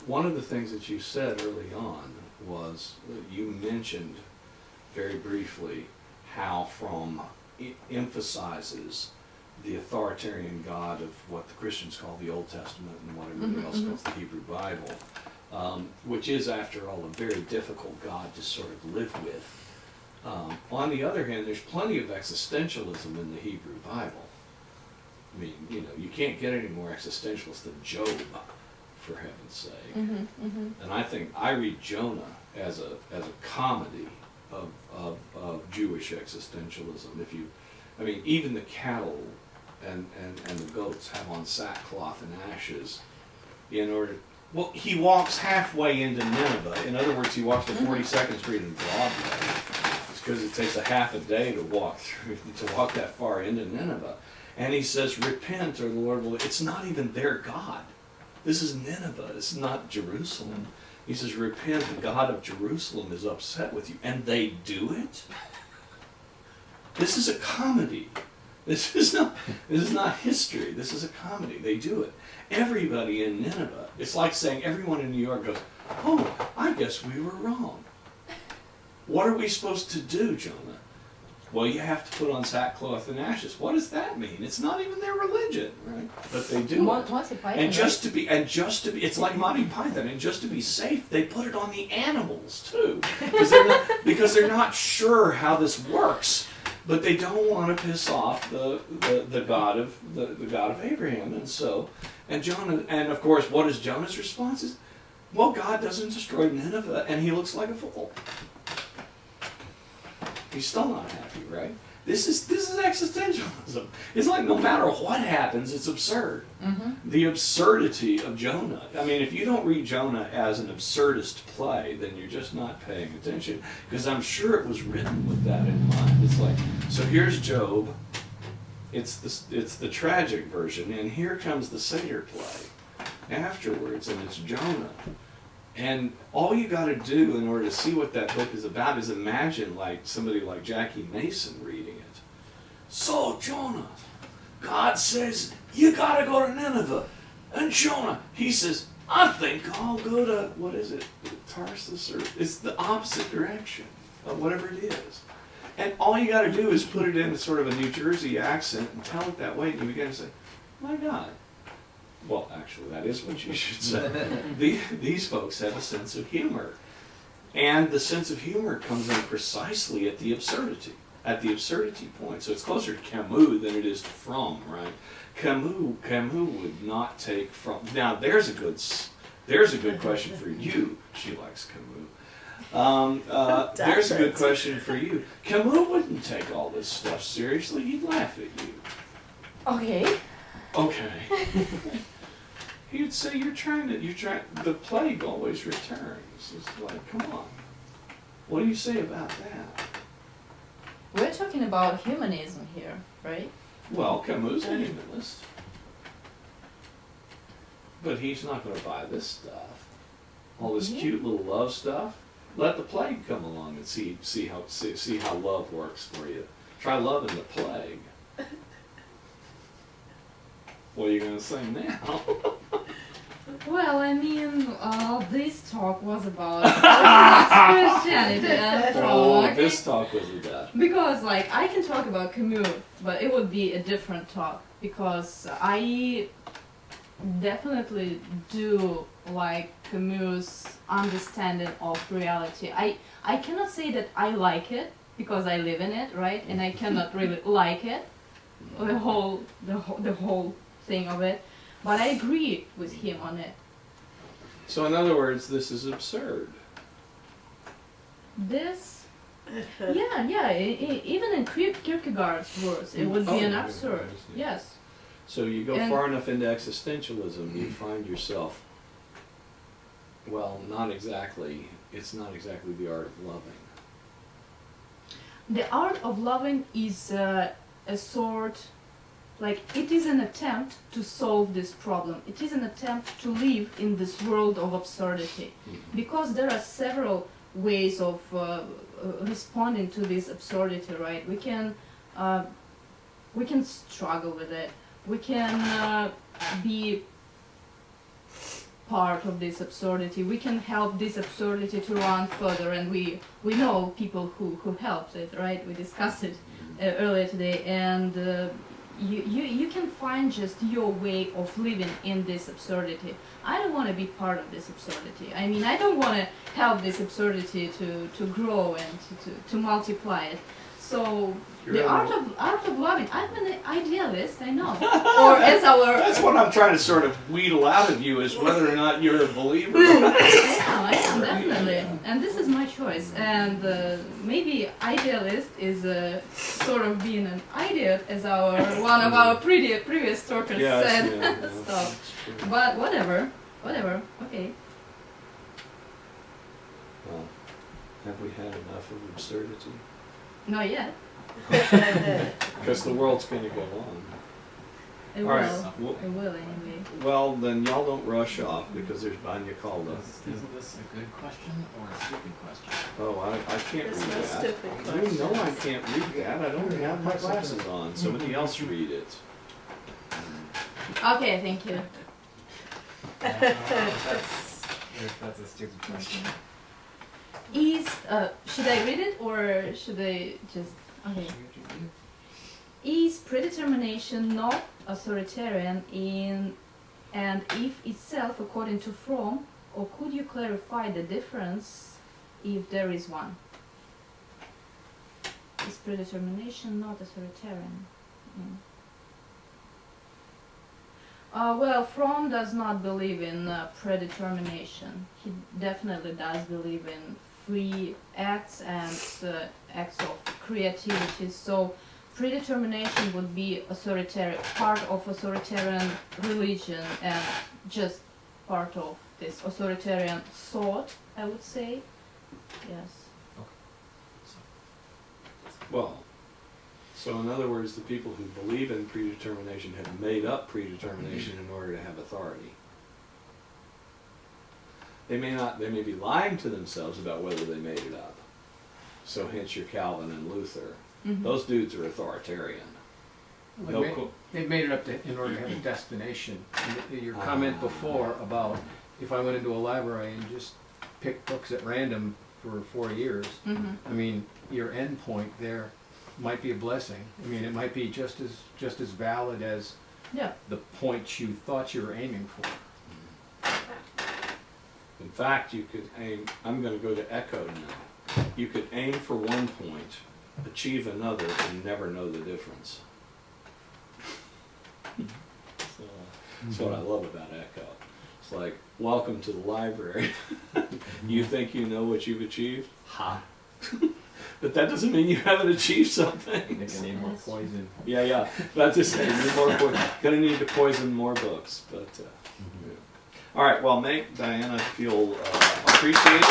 one of the things that you said early on was you mentioned very briefly how Fromm emphasizes the authoritarian God of what the Christians call the Old Testament and what everybody else calls the Hebrew Bible, which is, after all, a very difficult God to sort of live with. On the other hand, there's plenty of existentialism in the Hebrew Bible. I mean, you know, you can't get any more existentialist than Job, for heaven's sake. And I think I read Jonah as a comedy of Jewish existentialism. I mean, even the cattle and the goats have on sackcloth and ashes in order. Well, he walks halfway into Nineveh. In other words, he walks to 42nd Street in Broadway. It's because it takes a half a day to walk that far into Nineveh. And he says, "Repent, or the Lord will." It's not even their God. This is Nineveh. It's not Jerusalem. He says, "Repent, the God of Jerusalem is upset with you," and they do it. This is a comedy. This is not history. This is a comedy. They do it. Everybody in Nineveh, it's like saying everyone in New York goes, "Oh, I guess we were wrong. What are we supposed to do, Jonah?" "Well, you have to put on sackcloth and ashes." What does that mean? It's not even their religion, right? But they do it. Monty Python, And just to be, it's like Monty Python. And just to be safe, they put it on the animals too, because they're not sure how this works. But they don't want to piss off the God of Abraham, and Jonah, and of course, what is Jonah's response? Is, well, God doesn't destroy Nineveh, and he looks like a fool. He's still not happy, right? This is existentialism. It's like no matter what happens, it's absurd. The absurdity of Jonah. I mean, if you don't read Jonah as an absurdist play, then you're just not paying attention, because I'm sure it was written with that in mind. It's like, so here's Job. It's the tragic version, and here comes the Seder play afterwards, and it's Jonah. And all you got to do in order to see what that book is about is imagine like somebody like Jackie Mason reading it. So, Jonah, God says, you got to go to Nineveh. And Jonah, he says, I think I'll go to, what is it, Tarsus, or it's the opposite direction of whatever it is. And all you got to do is put it in sort of a New Jersey accent and tell it that way, and you begin to say, my God. Well, actually, that is what you should say. These folks have a sense of humor. And the sense of humor comes in precisely at the absurdity point. So it's closer to Camus than it is to Fromm, right? Camus would not take Fromm. Now, there's a good question for you. She likes Camus. There's a good question for you. Camus wouldn't take all this stuff seriously. He'd laugh at you. Okay. He'd say, the plague always returns. It's like, come on. What do you say about that? We're talking about humanism here, right? Well, Camus is a humanist. But he's not going to buy this stuff. All this cute little love stuff. Let the plague come along and see how love works for you. Try loving the plague. What are you gonna say now? Well, I mean, this talk was about Orthodox Christianity and Fromm, Oh, okay? this talk was about. Because, like, I can talk about Camus, but it would be a different talk, because I definitely do like Camus' understanding of reality. I cannot say that I like it, because I live in it, right? And I cannot really like it, the whole thing of it. But I agree with him on it. So in other words, this is absurd. This, even in Kierkegaard's words, it would be an absurd. Yes. So you go And- far enough into existentialism, you find yourself, well, not exactly, it's not exactly the art of loving. The art of loving is a sort, like, it is an attempt to solve this problem. It is an attempt to live in this world of absurdity. Because there are several ways of responding to this absurdity, right? We can struggle with it. We can be part of this absurdity. We can help this absurdity to run further, and we know people who helped it, right? We discussed it earlier today, and you can find just your way of living in this absurdity. I don't want to be part of this absurdity. I mean, I don't want to help this absurdity to grow and to multiply it. So the art of loving. I'm an idealist, I know. Or as our That's what I'm trying to sort of wheedle out of you, is whether or not you're a believer. I am definitely, and this is my choice. And maybe idealist is sort of being an idiot, as one of our previous talkers said. So, that's true. but whatever, okay. Well, have we had enough of absurdity? Not yet. Because the world's going to go on. It All will. right. Well, It will anyway. well, then y'all don't rush off, because there's Banya Calda. Is this a good question or a stupid question? Oh, I can't It's read no that. stupid You question. know I can't read that. I don't have my glasses on. Somebody else read it. Okay, thank you. That's a stupid question. Should I read it or should I just? Okay. Is predetermination not authoritarian and if itself according to Fromm, or could you clarify the difference if there is one? Is predetermination not authoritarian? Well, Fromm does not believe in predetermination. He definitely does believe in free acts and acts of creativity. So predetermination would be part of authoritarian religion and just part of this authoritarian thought, I would say. Yes. Well, so in other words, the people who believe in predetermination have made up predetermination in order to have authority. They may be lying to themselves about whether they made it up. So hence your Calvin and Luther. Mhm. Those dudes are authoritarian. They've made it up in order to have a destination. And your comment before about if I went into a library and just picked books at random for 4 years, I mean, your end point there might be a blessing. I mean, it might be just as valid as the point you thought you were aiming for. In fact, you could aim, I'm going to go to Echo now. You could aim for one point, achieve another, and never know the difference. So, that's what I love about Echo. It's like, welcome to the library. You think you know what you've achieved? Ha! But that doesn't mean you haven't achieved something. I think I need more poison. Yeah. That's just saying. Gonna need to poison more books, but. Yeah. All right. Well, make Diana feel appreciated.